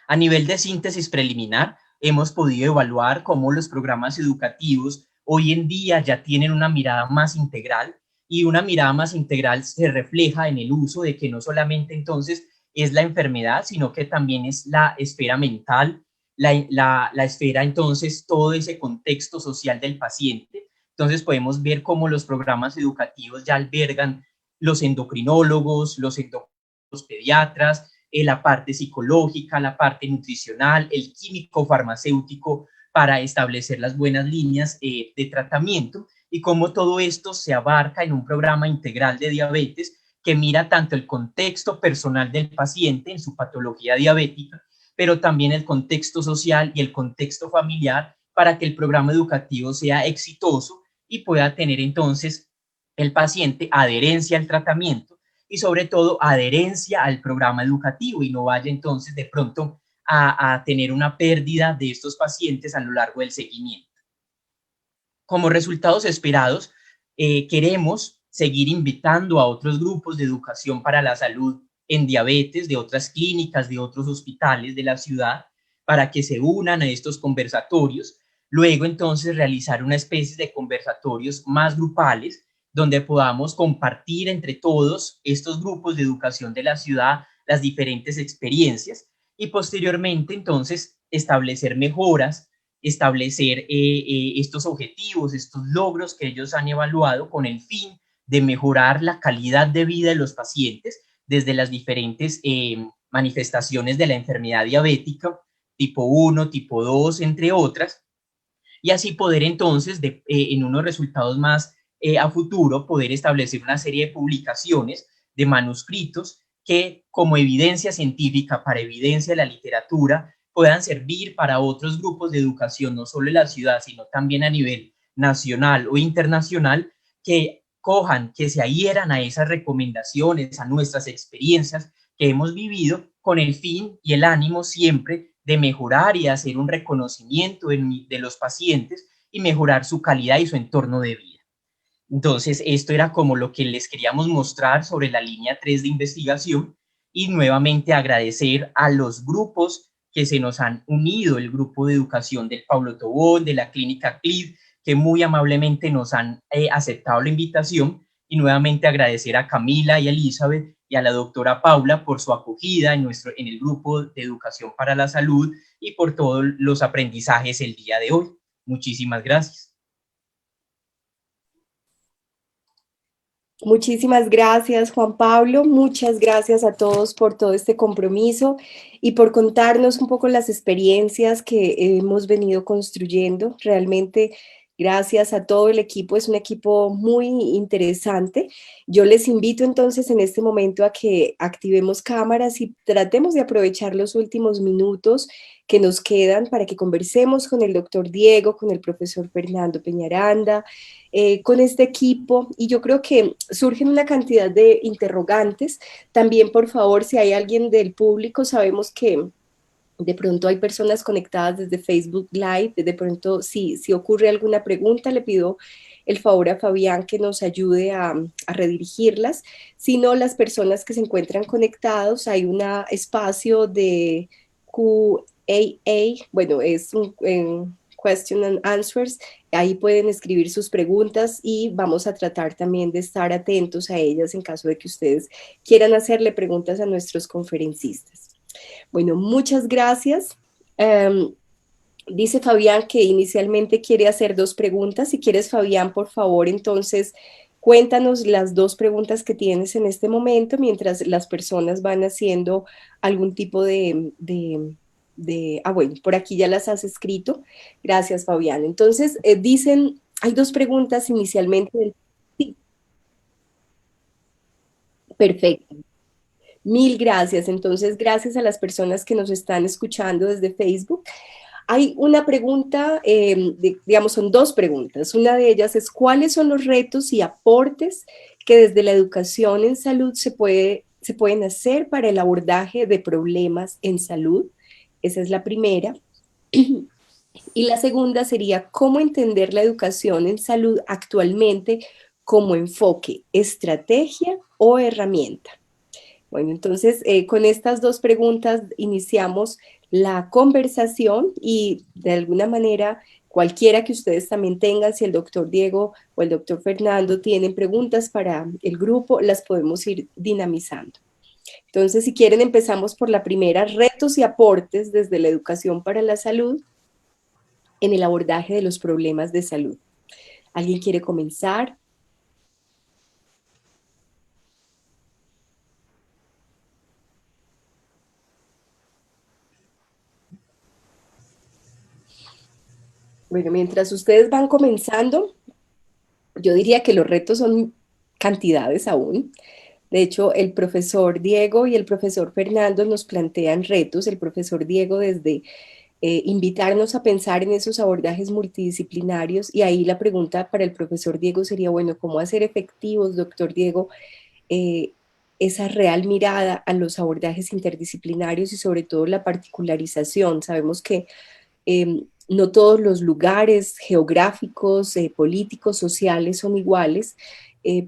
[SPEAKER 6] A nivel de síntesis preliminar, hemos podido evaluar cómo los programas educativos hoy en día ya tienen una mirada más integral, y una mirada más integral se refleja en el uso de que no solamente entonces es la enfermedad, sino que también es la esfera mental, la esfera entonces todo ese contexto social del paciente. Entonces podemos ver cómo los programas educativos ya albergan los endocrinólogos, los pediatras, la parte psicológica, la parte nutricional, el químico farmacéutico para establecer las buenas líneas de tratamiento. y cómo todo esto se abarca en un programa integral de diabetes que mira tanto el contexto personal del paciente en su patología diabética, pero también el contexto social y el contexto familiar para que el programa educativo sea exitoso y pueda tener entonces el paciente adherencia al tratamiento y sobre todo adherencia al programa educativo y no vaya entonces de pronto a tener una pérdida de estos pacientes a lo largo del seguimiento. Como resultados esperados, queremos seguir invitando a otros grupos de educación para la salud en diabetes de otras clínicas, de otros hospitales de la ciudad, para que se unan a estos conversatorios. Luego, entonces, realizar una especie de conversatorios más grupales, donde podamos compartir entre todos estos grupos de educación de la ciudad las diferentes experiencias y posteriormente, entonces, establecer mejoras, establecer estos objetivos, estos logros que ellos han evaluado con el fin de mejorar la calidad de vida de los pacientes desde las diferentes manifestaciones de la enfermedad diabética, tipo 1, tipo 2, entre otras, y así poder entonces, en unos resultados más a futuro, poder establecer una serie de publicaciones de manuscritos que como evidencia científica, para evidencia de la literatura, puedan servir para otros grupos de educación, no solo en la ciudad, sino también a nivel nacional o internacional, que cojan, que se adhieran a esas recomendaciones, a nuestras experiencias que hemos vivido, con el fin y el ánimo siempre de mejorar y hacer un reconocimiento de los pacientes y mejorar su calidad y su entorno de vida. Entonces, esto era como lo que les queríamos mostrar sobre la línea 3 de investigación y nuevamente agradecer a los grupos que se nos han unido, el grupo de educación del Paulo Tobón, de la clínica CLID, que muy amablemente nos han aceptado la invitación, y nuevamente agradecer a Camila y a Elizabeth y a la doctora Paula por su acogida en el grupo de educación para la salud y por todos los aprendizajes el día de hoy. Muchísimas gracias.
[SPEAKER 1] Muchísimas gracias, Juan Pablo. Muchas gracias a todos por todo este compromiso y por contarnos un poco las experiencias que hemos venido construyendo. Realmente, gracias a todo el equipo. Es un equipo muy interesante. Yo les invito entonces en este momento a que activemos cámaras y tratemos de aprovechar los últimos minutos que nos quedan para que conversemos con el doctor Diego, con el profesor Fernando Peñaranda, con este equipo, y yo creo que surgen una cantidad de interrogantes. También, por favor, si hay alguien del público, sabemos que de pronto hay personas conectadas desde Facebook Live, de pronto si ocurre alguna pregunta, le pido el favor a Fabián que nos ayude a redirigirlas. Si no, las personas que se encuentran conectados, hay un espacio de QAA, bueno, es un question and answers. Ahí pueden escribir sus preguntas y vamos a tratar también de estar atentos a ellas en caso de que ustedes quieran hacerle preguntas a nuestros conferencistas. Bueno, muchas gracias. Dice Fabián que inicialmente quiere hacer 2 preguntas. Si quieres, Fabián, por favor, entonces cuéntanos las 2 preguntas que tienes en este momento mientras las personas van haciendo algún tipo bueno, por aquí ya las has escrito. Gracias, Fabián. Entonces, dicen, hay 2 preguntas inicialmente. Sí, perfecto. Mil gracias. Entonces, gracias a las personas que nos están escuchando desde Facebook. Hay una pregunta, digamos, son 2 preguntas. Una de ellas es, ¿cuáles son los retos y aportes que desde la educación en salud se pueden hacer para el abordaje de problemas en salud? Esa es la primera. Y la segunda sería, ¿cómo entender la educación en salud actualmente como enfoque, estrategia o herramienta? Bueno, entonces con estas 2 preguntas iniciamos la conversación y de alguna manera cualquiera que ustedes también tengan, si el doctor Diego o el doctor Fernando tienen preguntas para el grupo, las podemos ir dinamizando. Entonces, si quieren, empezamos por la primera, retos y aportes desde la educación para la salud en el abordaje de los problemas de salud. ¿Alguien quiere comenzar? Bueno, mientras ustedes van comenzando, Yo diría que los retos son cantidades aún. De hecho, el profesor Diego y el profesor Fernando nos plantean retos. El profesor Diego desde invitarnos a pensar en esos abordajes multidisciplinarios, y ahí la pregunta para el profesor Diego sería, bueno, ¿cómo hacer efectivos, doctor Diego, eh, esa real mirada a los abordajes interdisciplinarios y sobre todo la particularización? Sabemos que no todos los lugares geográficos, políticos, sociales son iguales,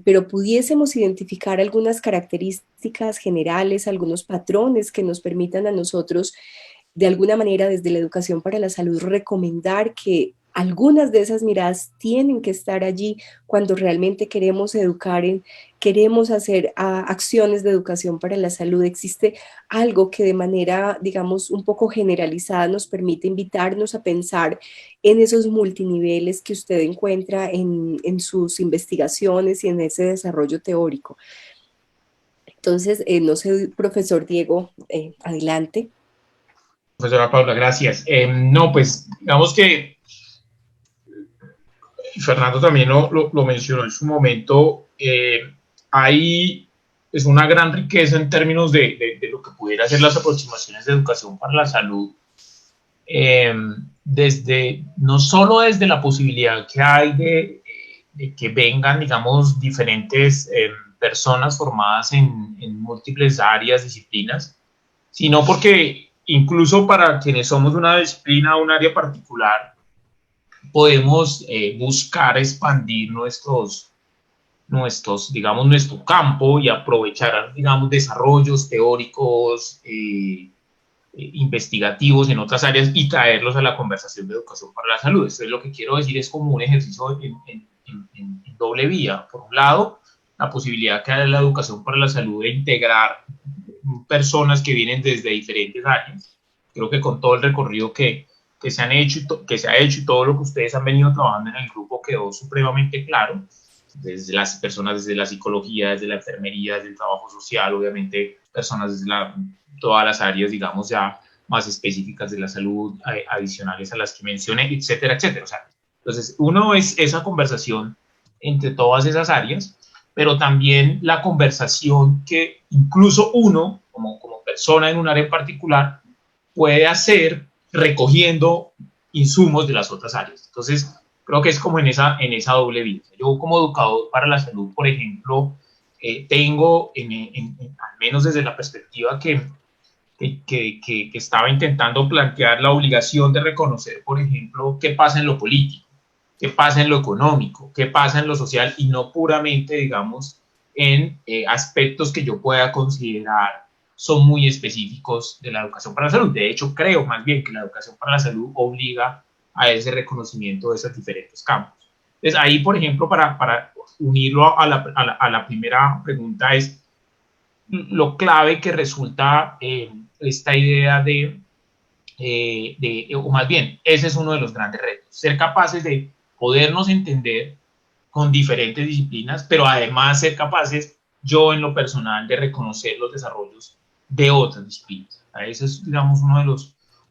[SPEAKER 1] pero pudiésemos identificar algunas características generales, algunos patrones que nos permitan a nosotros, de alguna manera, desde la educación para la salud, recomendar que algunas de esas miradas tienen que estar allí cuando realmente queremos educar, queremos hacer acciones de educación para la salud. Existe algo que de manera, digamos, un poco generalizada nos permite invitarnos a pensar en esos multiniveles que usted encuentra en sus investigaciones y en ese desarrollo teórico. Entonces, no sé, profesor Diego, adelante.
[SPEAKER 2] Profesora Paula, gracias. No, pues digamos que Fernando también lo mencionó en su momento, hay es una gran riqueza en términos de lo que pudiera ser las aproximaciones de educación para la salud, desde, no solo desde la posibilidad que hay de que vengan, digamos, diferentes personas formadas en múltiples áreas, disciplinas, sino porque incluso para quienes somos una disciplina, un área particular, podemos buscar expandir digamos, nuestro campo y aprovechar, digamos, desarrollos teóricos, investigativos en otras áreas y traerlos a la conversación de educación para la salud. Esto es lo que quiero decir, es como un ejercicio en doble vía. Por un lado, la posibilidad que hay de la educación para la salud de integrar personas que vienen desde diferentes áreas. Creo que con todo el recorrido que se ha hecho y todo lo que ustedes han venido trabajando en el grupo quedó supremamente claro, desde las personas, desde la psicología, desde la enfermería, desde el trabajo social, obviamente personas desde todas las áreas, digamos, ya más específicas de la salud, adicionales a las que mencioné, etcétera, etcétera. O sea, entonces, uno es esa conversación entre todas esas áreas, pero también la conversación que incluso uno, como persona en un área en particular, puede hacer recogiendo insumos de las otras áreas. Entonces, creo que es como en esa doble vía. Yo como educador para la salud, por ejemplo, tengo, al menos desde la perspectiva que estaba intentando plantear, la obligación de reconocer, por ejemplo, qué pasa en lo político, qué pasa en lo económico, qué pasa en lo social, y no puramente, digamos, en aspectos que yo pueda considerar son muy específicos de la educación para la salud. De hecho, creo más bien que la educación para la salud obliga a ese reconocimiento de esos diferentes campos. Entonces, ahí, por ejemplo, para unirlo a la primera pregunta, es lo clave que resulta esta idea o más bien, ese es uno de los grandes retos, ser capaces de podernos entender con diferentes disciplinas, pero además ser capaces, yo en lo personal, de reconocer los desarrollos de otras disciplinas. Ese es, digamos,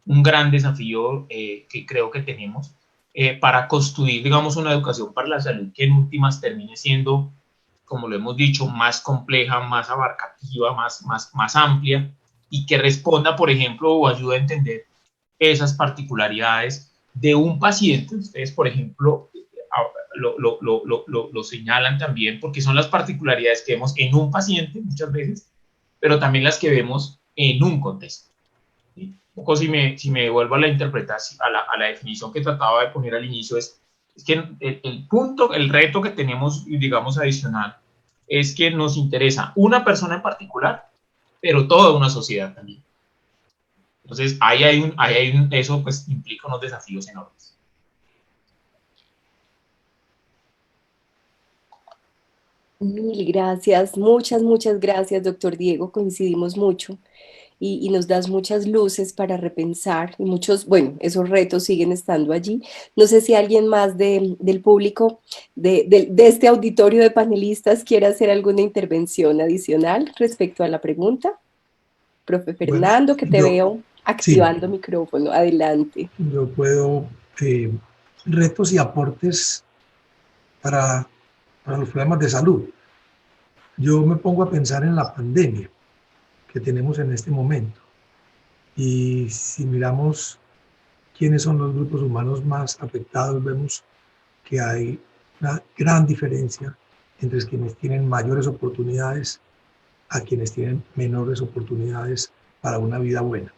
[SPEAKER 2] un gran desafío que creo que tenemos para construir, digamos, una educación para la salud que en últimas termine siendo, como lo hemos dicho, más compleja, más abarcativa, más amplia, y que responda, por ejemplo, o ayude a entender esas particularidades de un paciente. Ustedes, por ejemplo, lo señalan también, porque son las particularidades que vemos en un paciente muchas veces, pero también las que vemos en un contexto. ¿Sí? Un poco si me devuelvo a la interpretación, a la definición que trataba de poner al inicio, es que el reto que tenemos, digamos, adicional, es que nos interesa una persona en particular, pero toda una sociedad también. Entonces, eso pues implica unos desafíos enormes.
[SPEAKER 1] Mil gracias, muchas gracias, doctor Diego. Coincidimos mucho y nos das muchas luces para repensar y bueno, esos retos siguen estando allí. No sé si alguien más del público, de este auditorio de panelistas, quiere hacer alguna intervención adicional respecto a la pregunta. Profe Fernando, que te veo activando micrófono. Adelante.
[SPEAKER 3] Yo puedo, retos y aportes para para los problemas de salud. Yo me pongo a pensar en la pandemia que tenemos en este momento. Y si miramos quiénes son los grupos humanos más afectados, vemos que hay una gran diferencia entre quienes tienen mayores oportunidades a quienes tienen menores oportunidades para una vida buena.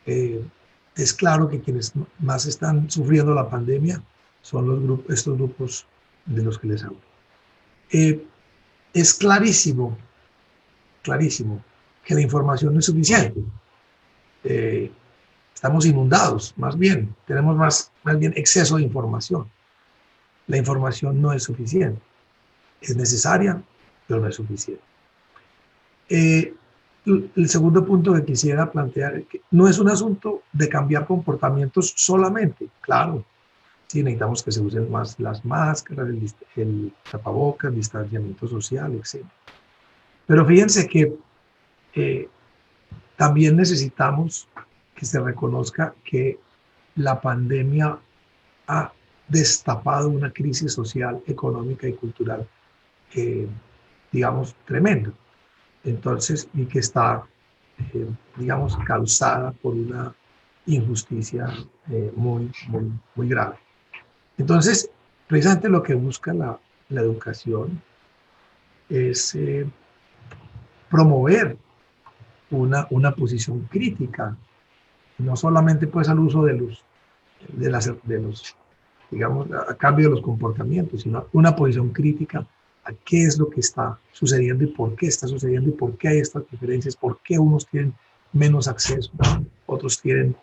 [SPEAKER 3] Es claro que quienes más están sufriendo la pandemia son estos grupos de los que les hablo. Es clarísimo que la información no es suficiente. Estamos inundados, más bien, tenemos más bien exceso de información. La información no es suficiente. Es necesaria, pero no es suficiente. El segundo punto que quisiera plantear es que no es un asunto de cambiar comportamientos solamente. Claro, sí, necesitamos que se usen más las máscaras, el tapabocas, el distanciamiento social, etc. Pero fíjense que también necesitamos que se reconozca que la pandemia ha destapado una crisis social, económica y cultural, digamos, tremenda. Entonces, y que está, digamos, causada por una injusticia muy grave. Entonces, precisamente lo que busca la educación es promover una posición crítica, no solamente pues al uso de los, digamos, a cambio de los comportamientos, sino una posición crítica a qué es lo que está sucediendo y por qué está sucediendo y por qué hay estas diferencias, por qué unos tienen menos acceso, otros tienen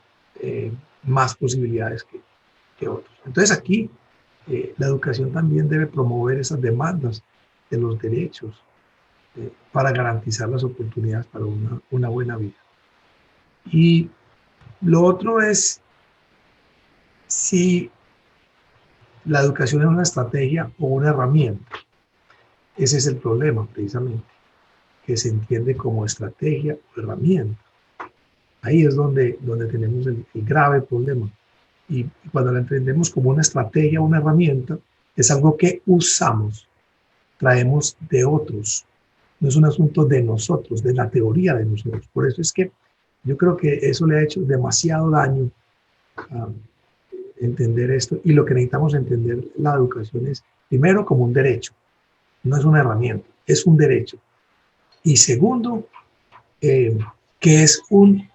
[SPEAKER 3] más posibilidades que otros. Entonces aquí la educación también debe promover esas demandas de los derechos para garantizar las oportunidades para una buena vida. Y lo otro es si la educación es una estrategia o una herramienta. Ese es el problema, precisamente, que se entiende como estrategia o herramienta. Ahí es donde tenemos el grave problema. Y cuando la entendemos como una estrategia o una herramienta, es algo que usamos, traemos de otros. No es un asunto de nosotros, de la teoría de nosotros. Por eso es que yo creo que eso le ha hecho demasiado daño a entender esto. Y lo que necesitamos entender la educación es, primero, como un derecho. No es una herramienta, es un derecho. Y segundo, que es un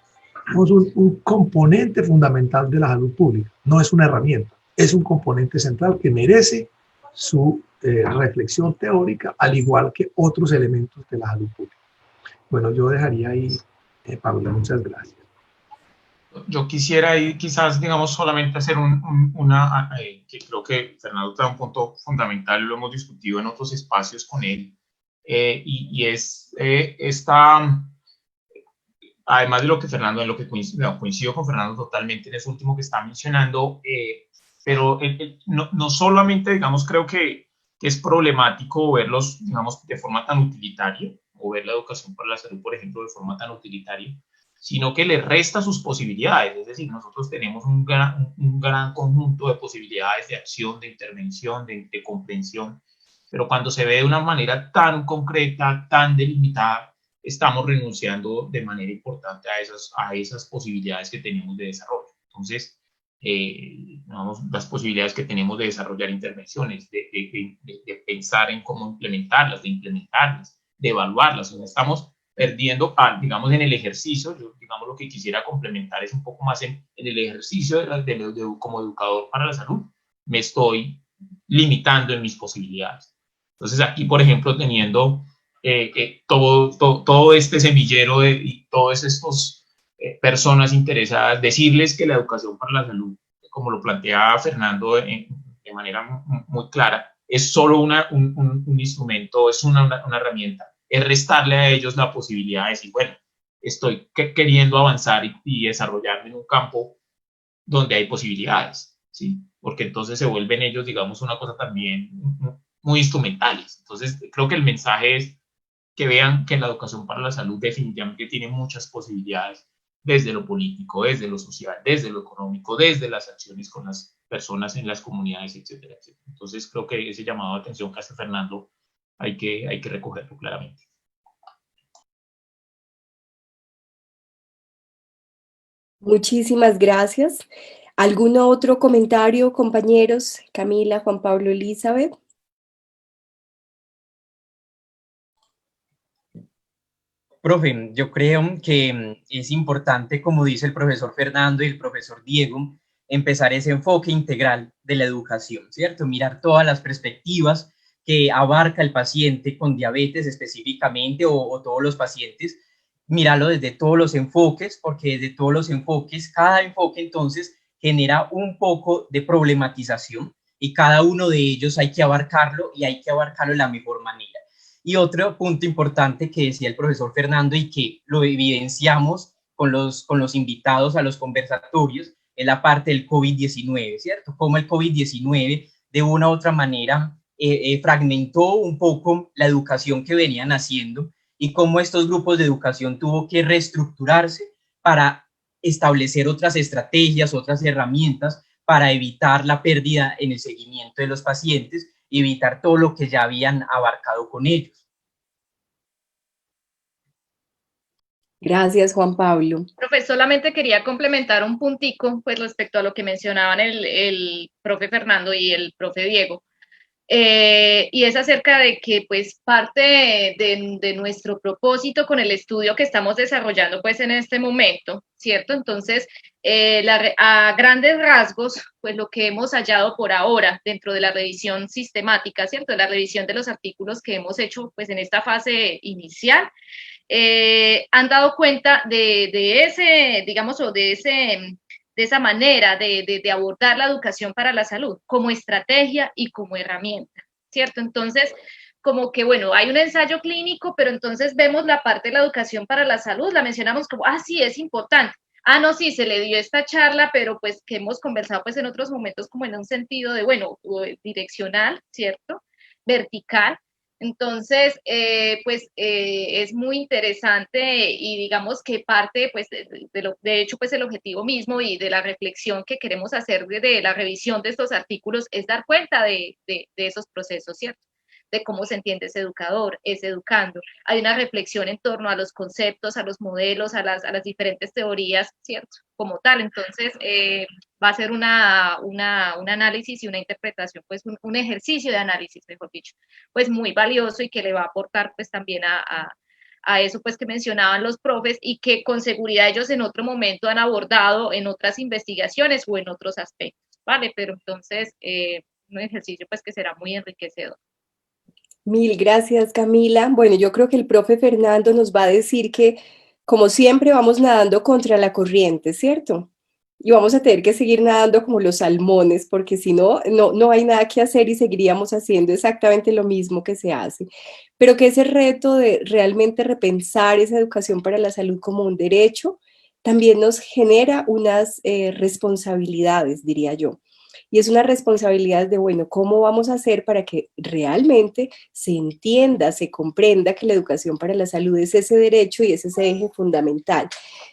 [SPEAKER 3] componente fundamental de la salud pública. No es una herramienta, es un componente central que merece su reflexión teórica, al igual que otros elementos de la salud pública. Bueno, yo dejaría ahí, Paula, muchas gracias.
[SPEAKER 2] Yo quisiera ahí quizás, digamos, solamente hacer que creo que Fernando trae un punto fundamental, lo hemos discutido en otros espacios con él, y es esta, además de lo que Fernando, en lo que coincido con Fernando totalmente en eso último que está mencionando, pero no solamente, digamos, creo que es problemático verlos, digamos, de forma tan utilitaria, o ver la educación para la salud, por ejemplo, de forma tan utilitaria, sino que le resta sus posibilidades. Es decir, nosotros tenemos un gran conjunto de posibilidades de acción, de intervención, de comprensión, pero cuando se ve de una manera tan concreta, tan delimitada, estamos renunciando de manera importante a esas posibilidades que tenemos de desarrollo. Entonces, digamos, las posibilidades que tenemos de desarrollar intervenciones, de pensar en cómo implementarlas, de evaluarlas. O sea, estamos perdiendo, digamos, en el ejercicio. Yo, digamos, lo que quisiera complementar es un poco más en el ejercicio como educador para la salud. Me estoy limitando en mis posibilidades. Entonces, aquí, por ejemplo, teniendo todo este semillero y todas estas personas interesadas, decirles que la educación para la salud, como lo plantea Fernando de manera muy clara, es solo un instrumento, es una herramienta. Es restarle a ellos la posibilidad de decir, bueno, estoy queriendo avanzar y desarrollarme en un campo donde hay posibilidades, ¿sí? Porque entonces se vuelven ellos, digamos, una cosa también muy instrumentales. Entonces, creo que el mensaje es que vean que la educación para la salud definitivamente tiene muchas posibilidades desde lo político, desde lo social, desde lo económico, desde las acciones con las personas en las comunidades, etcétera, etcétera. Entonces creo que ese llamado de atención que hace Fernando hay que recogerlo claramente.
[SPEAKER 1] Muchísimas gracias. ¿Algún otro comentario, compañeros? Camila, Juan Pablo, Elizabeth.
[SPEAKER 6] Profe, yo creo que es importante, como dice el profesor Fernando y el profesor Diego, empezar ese enfoque integral de la educación, ¿cierto? Mirar todas las perspectivas que abarca el paciente con diabetes específicamente o todos los pacientes, mirarlo desde todos los enfoques, porque desde todos los enfoques, cada enfoque entonces genera un poco de problematización y cada uno de ellos hay que abarcarlo y hay que abarcarlo de la mejor manera. Y otro punto importante que decía el profesor Fernando y que lo evidenciamos con los invitados a los conversatorios es la parte del COVID-19, ¿cierto? Cómo el COVID-19 de una u otra manera fragmentó un poco la educación que venían haciendo y cómo estos grupos de educación tuvo que reestructurarse para establecer otras estrategias, otras herramientas para evitar la pérdida en el seguimiento de los pacientes y evitar todo lo que ya habían abarcado con ellos.
[SPEAKER 1] Gracias, Juan Pablo.
[SPEAKER 4] Profe, solamente quería complementar un puntico, pues respecto a lo que mencionaban el profe Fernando y el profe Diego. Y es acerca de que pues parte de nuestro propósito con el estudio que estamos desarrollando pues en este momento, ¿cierto? Entonces, a grandes rasgos, pues lo que hemos hallado por ahora dentro de la revisión sistemática, ¿cierto? La revisión de los artículos que hemos hecho pues en esta fase inicial, han dado cuenta de ese, digamos, o de esa manera de abordar la educación para la salud como estrategia y como herramienta, ¿cierto? Entonces, como que, bueno, hay un ensayo clínico, pero entonces vemos la parte de la educación para la salud, la mencionamos como, sí, es importante. No, sí, se le dio esta charla, pero pues que hemos conversado pues en otros momentos como en un sentido de, bueno, direccional, ¿cierto? Vertical. Entonces, es muy interesante y digamos que parte, pues, de hecho, pues el objetivo mismo y de la reflexión que queremos hacer de la revisión de estos artículos es dar cuenta de esos procesos, ¿cierto? De cómo se entiende ese educador, ese educando. Hay una reflexión en torno a los conceptos, a los modelos, a las diferentes teorías, ¿cierto? Como tal, entonces va a ser un análisis y una interpretación, pues un ejercicio de análisis, mejor dicho, pues muy valioso y que le va a aportar pues también a eso pues que mencionaban los profes y que con seguridad ellos en otro momento han abordado en otras investigaciones o en otros aspectos, ¿vale? Pero entonces un ejercicio pues que será muy enriquecedor.
[SPEAKER 1] Mil gracias, Camila. Bueno, yo creo que el profe Fernando nos va a decir que, como siempre, vamos nadando contra la corriente, ¿cierto? Y vamos a tener que seguir nadando como los salmones, porque si no, no hay nada que hacer y seguiríamos haciendo exactamente lo mismo que se hace. Pero que ese reto de realmente repensar esa educación para la salud como un derecho, también nos genera unas responsabilidades, diría yo. Y es una responsabilidad de, bueno, ¿cómo vamos a hacer para que realmente se entienda, se comprenda que la educación para la salud es ese derecho y es ese eje fundamental?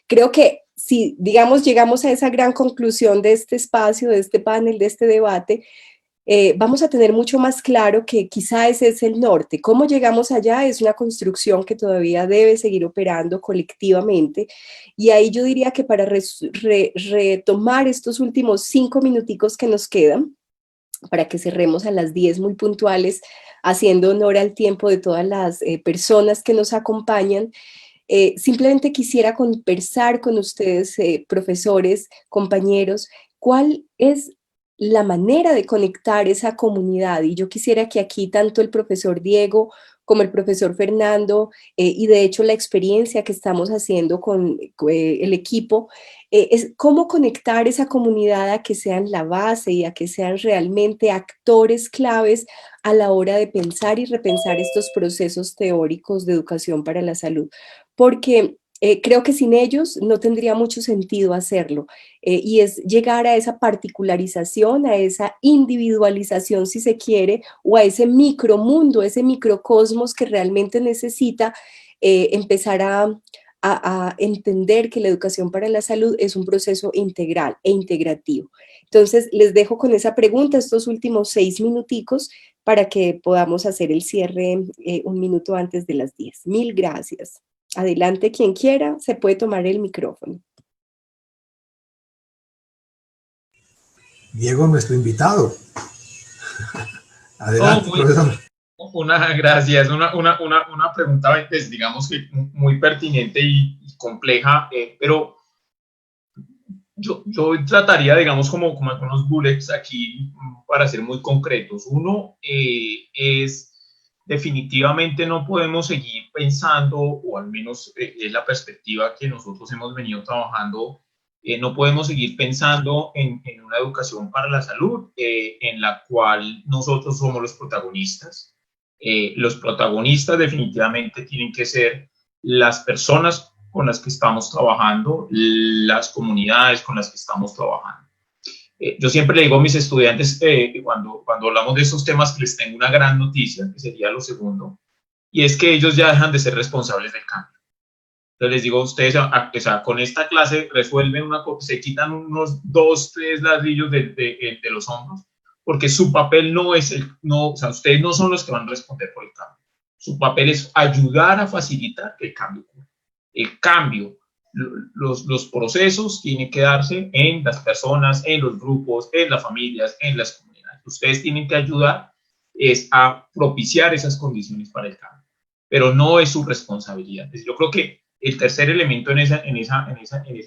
[SPEAKER 1] Creo que si, digamos, llegamos a esa gran conclusión de este espacio, de este panel, de este debate, vamos a tener mucho más claro que quizá ese es el norte. ¿Cómo llegamos allá? Es una construcción que todavía debe seguir operando colectivamente. Y ahí yo diría que para retomar estos últimos 5 minuticos que nos quedan, para que cerremos a las 10 muy puntuales, haciendo honor al tiempo de todas las personas que nos acompañan, simplemente quisiera conversar con ustedes, profesores, compañeros, cuál es la manera de conectar esa comunidad. Y yo quisiera que aquí tanto el profesor Diego como el profesor Fernando, y de hecho la experiencia que estamos haciendo con el equipo, es cómo conectar esa comunidad a que sean la base y a que sean realmente actores claves a la hora de pensar y repensar estos procesos teóricos de educación para la salud. Porque creo que sin ellos no tendría mucho sentido hacerlo, y es llegar a esa particularización, a esa individualización, si se quiere, o a ese micromundo, ese microcosmos que realmente necesita empezar a entender que la educación para la salud es un proceso integral e integrativo. Entonces, les dejo con esa pregunta estos últimos 6 minuticos para que podamos hacer el cierre un minuto antes de las 10. Mil gracias. Adelante, quien quiera, se puede tomar el micrófono.
[SPEAKER 3] Diego, nuestro invitado. Adelante, profesor.
[SPEAKER 2] Gracias. Una pregunta, pues, digamos que muy pertinente y compleja, pero yo trataría, digamos, como algunos bullets aquí para ser muy concretos. Uno es, definitivamente no podemos seguir pensando, o al menos es la perspectiva que nosotros hemos venido trabajando, no podemos seguir pensando en una educación para la salud en la cual nosotros somos los protagonistas. Los protagonistas definitivamente tienen que ser las personas con las que estamos trabajando, las comunidades con las que estamos trabajando. Yo siempre le digo a mis estudiantes, cuando hablamos de esos temas, que les tengo una gran noticia, que sería lo segundo, y es que ellos ya dejan de ser responsables del cambio. Entonces les digo a ustedes, o sea, con esta clase resuelven se quitan unos 2, 3 ladrillos de los hombros, porque su papel no es o sea, ustedes no son los que van a responder por el cambio. Su papel es ayudar a facilitar que el cambio ocurra. El cambio, los procesos tienen que darse en las personas, en los grupos, en las familias, en las comunidades. Ustedes tienen que ayudar a propiciar esas condiciones para el cambio, pero no es su responsabilidad. Yo creo que el tercer elemento en ese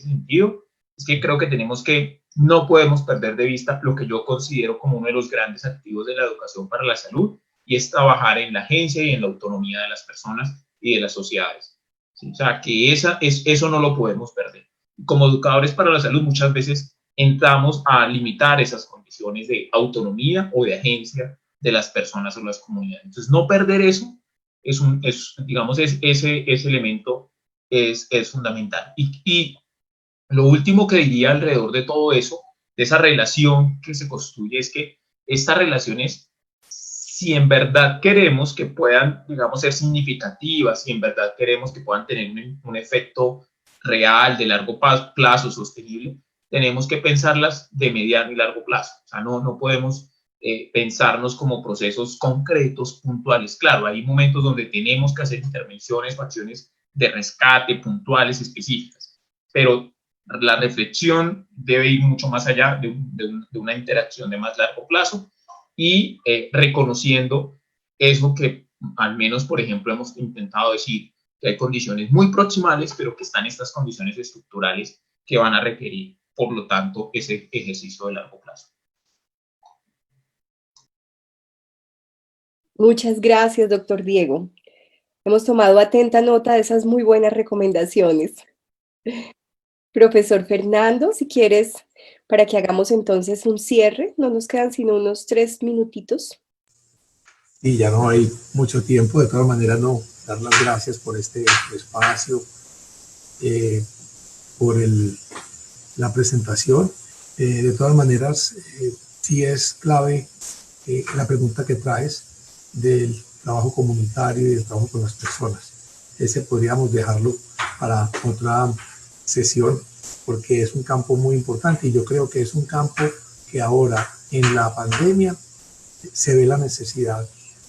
[SPEAKER 2] sentido es que creo que no podemos perder de vista lo que yo considero como uno de los grandes activos de la educación para la salud, y es trabajar en la agencia y en la autonomía de las personas y de las sociedades. ¿Sí? O sea, que eso no lo podemos perder. Como educadores para la salud muchas veces entramos a limitar esas condiciones de autonomía o de agencia de las personas o las comunidades. Entonces, no perder eso digamos, ese elemento es fundamental. Y lo último que diría alrededor de todo eso, de esa relación que se construye, es que estas relaciones, si en verdad queremos que puedan, digamos, ser significativas, si en verdad queremos que puedan tener un efecto real, de largo plazo, sostenible, tenemos que pensarlas de mediano y largo plazo. O sea, no podemos pensarnos como procesos concretos, puntuales. Claro, hay momentos donde tenemos que hacer intervenciones o acciones de rescate puntuales, específicas, pero la reflexión debe ir mucho más allá de una interacción de más largo plazo, y reconociendo eso que al menos, por ejemplo, hemos intentado decir, que hay condiciones muy proximales, pero que están estas condiciones estructurales que van a requerir, por lo tanto, ese ejercicio de largo plazo.
[SPEAKER 1] Muchas gracias, doctor Diego. Hemos tomado atenta nota de esas muy buenas recomendaciones. Profesor Fernando, si quieres, para que hagamos entonces un cierre, no nos quedan sino unos 3 minutitos.
[SPEAKER 3] Y ya no hay mucho tiempo, de todas maneras, no, dar las gracias por este espacio, por la presentación. De todas maneras, sí es clave la pregunta que traes del trabajo comunitario y del trabajo con las personas. Ese podríamos dejarlo para otra sesión, porque es un campo muy importante, y yo creo que es un campo que ahora en la pandemia se ve la necesidad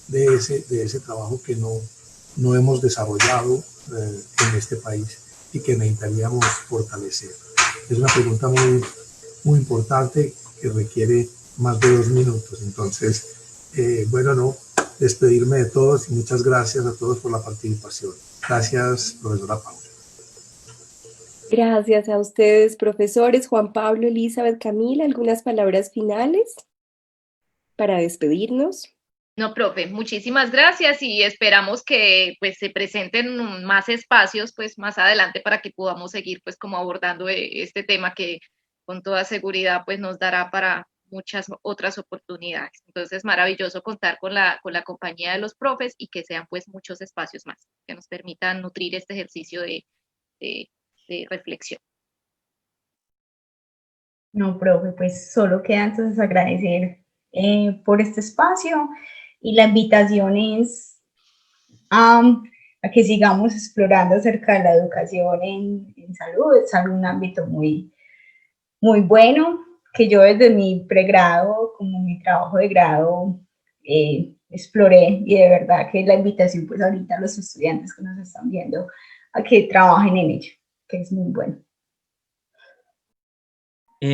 [SPEAKER 3] de ese trabajo que no hemos desarrollado en este país y que necesitaríamos fortalecer. Es una pregunta muy, muy importante que requiere más de 2 minutos. Entonces, despedirme de todos y muchas gracias a todos por la participación. Gracias, profesora Paula.
[SPEAKER 1] Gracias a ustedes, profesores Juan Pablo, Elizabeth, Camila. ¿Algunas palabras finales para despedirnos?
[SPEAKER 4] No, profe, muchísimas gracias, y esperamos que pues se presenten más espacios pues más adelante para que podamos seguir pues como abordando este tema que con toda seguridad pues nos dará para muchas otras oportunidades. Entonces, maravilloso contar con la compañía de los profes, y que sean pues muchos espacios más que nos permitan nutrir este ejercicio de reflexión.
[SPEAKER 5] No, profe, pues solo queda entonces agradecer por este espacio, y la invitación es a que sigamos explorando acerca de la educación en salud. Es un ámbito muy, muy bueno, que yo desde mi pregrado, como mi trabajo de grado, exploré, y de verdad que la invitación pues ahorita a los estudiantes que nos están viendo a que trabajen en ello, que es muy bueno.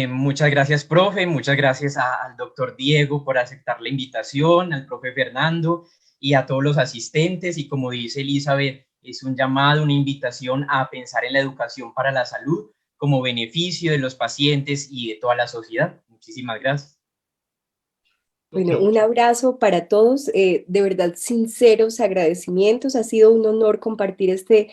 [SPEAKER 6] Muchas gracias, profe, muchas gracias al doctor Diego por aceptar la invitación, al profe Fernando y a todos los asistentes, y como dice Elizabeth, es un llamado, una invitación a pensar en la educación para la salud como beneficio de los pacientes y de toda la sociedad. Muchísimas gracias.
[SPEAKER 1] Bueno, un abrazo para todos, de verdad sinceros agradecimientos, ha sido un honor compartir este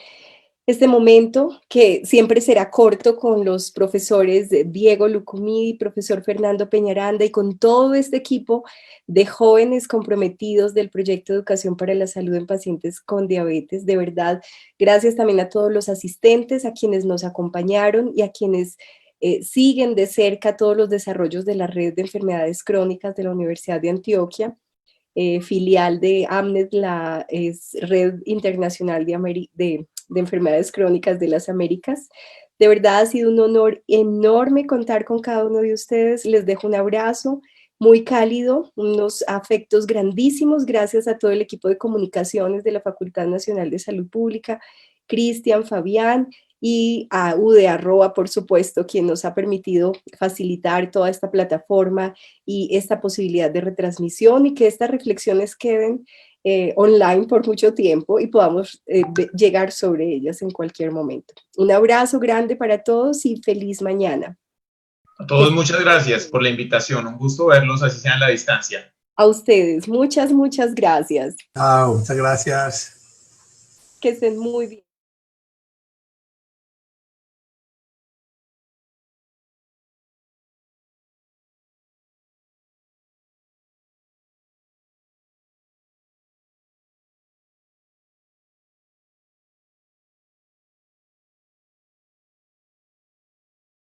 [SPEAKER 1] momento que siempre será corto con los profesores Diego Lucumí, profesor Fernando Peñaranda y con todo este equipo de jóvenes comprometidos del proyecto Educación para la Salud en Pacientes con Diabetes. De verdad, gracias también a todos los asistentes, a quienes nos acompañaron y a quienes siguen de cerca todos los desarrollos de la red de enfermedades crónicas de la Universidad de Antioquia. Filial de AMNET, la Red Internacional de Enfermedades Crónicas de las Américas. De verdad ha sido un honor enorme contar con cada uno de ustedes. Les dejo un abrazo muy cálido, unos afectos grandísimos, gracias a todo el equipo de comunicaciones de la Facultad Nacional de Salud Pública, Cristian, Fabián, y a UDE Arroba, por supuesto, quien nos ha permitido facilitar toda esta plataforma y esta posibilidad de retransmisión, y que estas reflexiones queden online por mucho tiempo y podamos llegar sobre ellas en cualquier momento. Un abrazo grande para todos y feliz mañana.
[SPEAKER 2] A todos muchas gracias por la invitación, un gusto verlos, así sea en la distancia.
[SPEAKER 1] A ustedes, muchas, muchas gracias.
[SPEAKER 3] Chao, muchas gracias.
[SPEAKER 1] Que estén muy bien.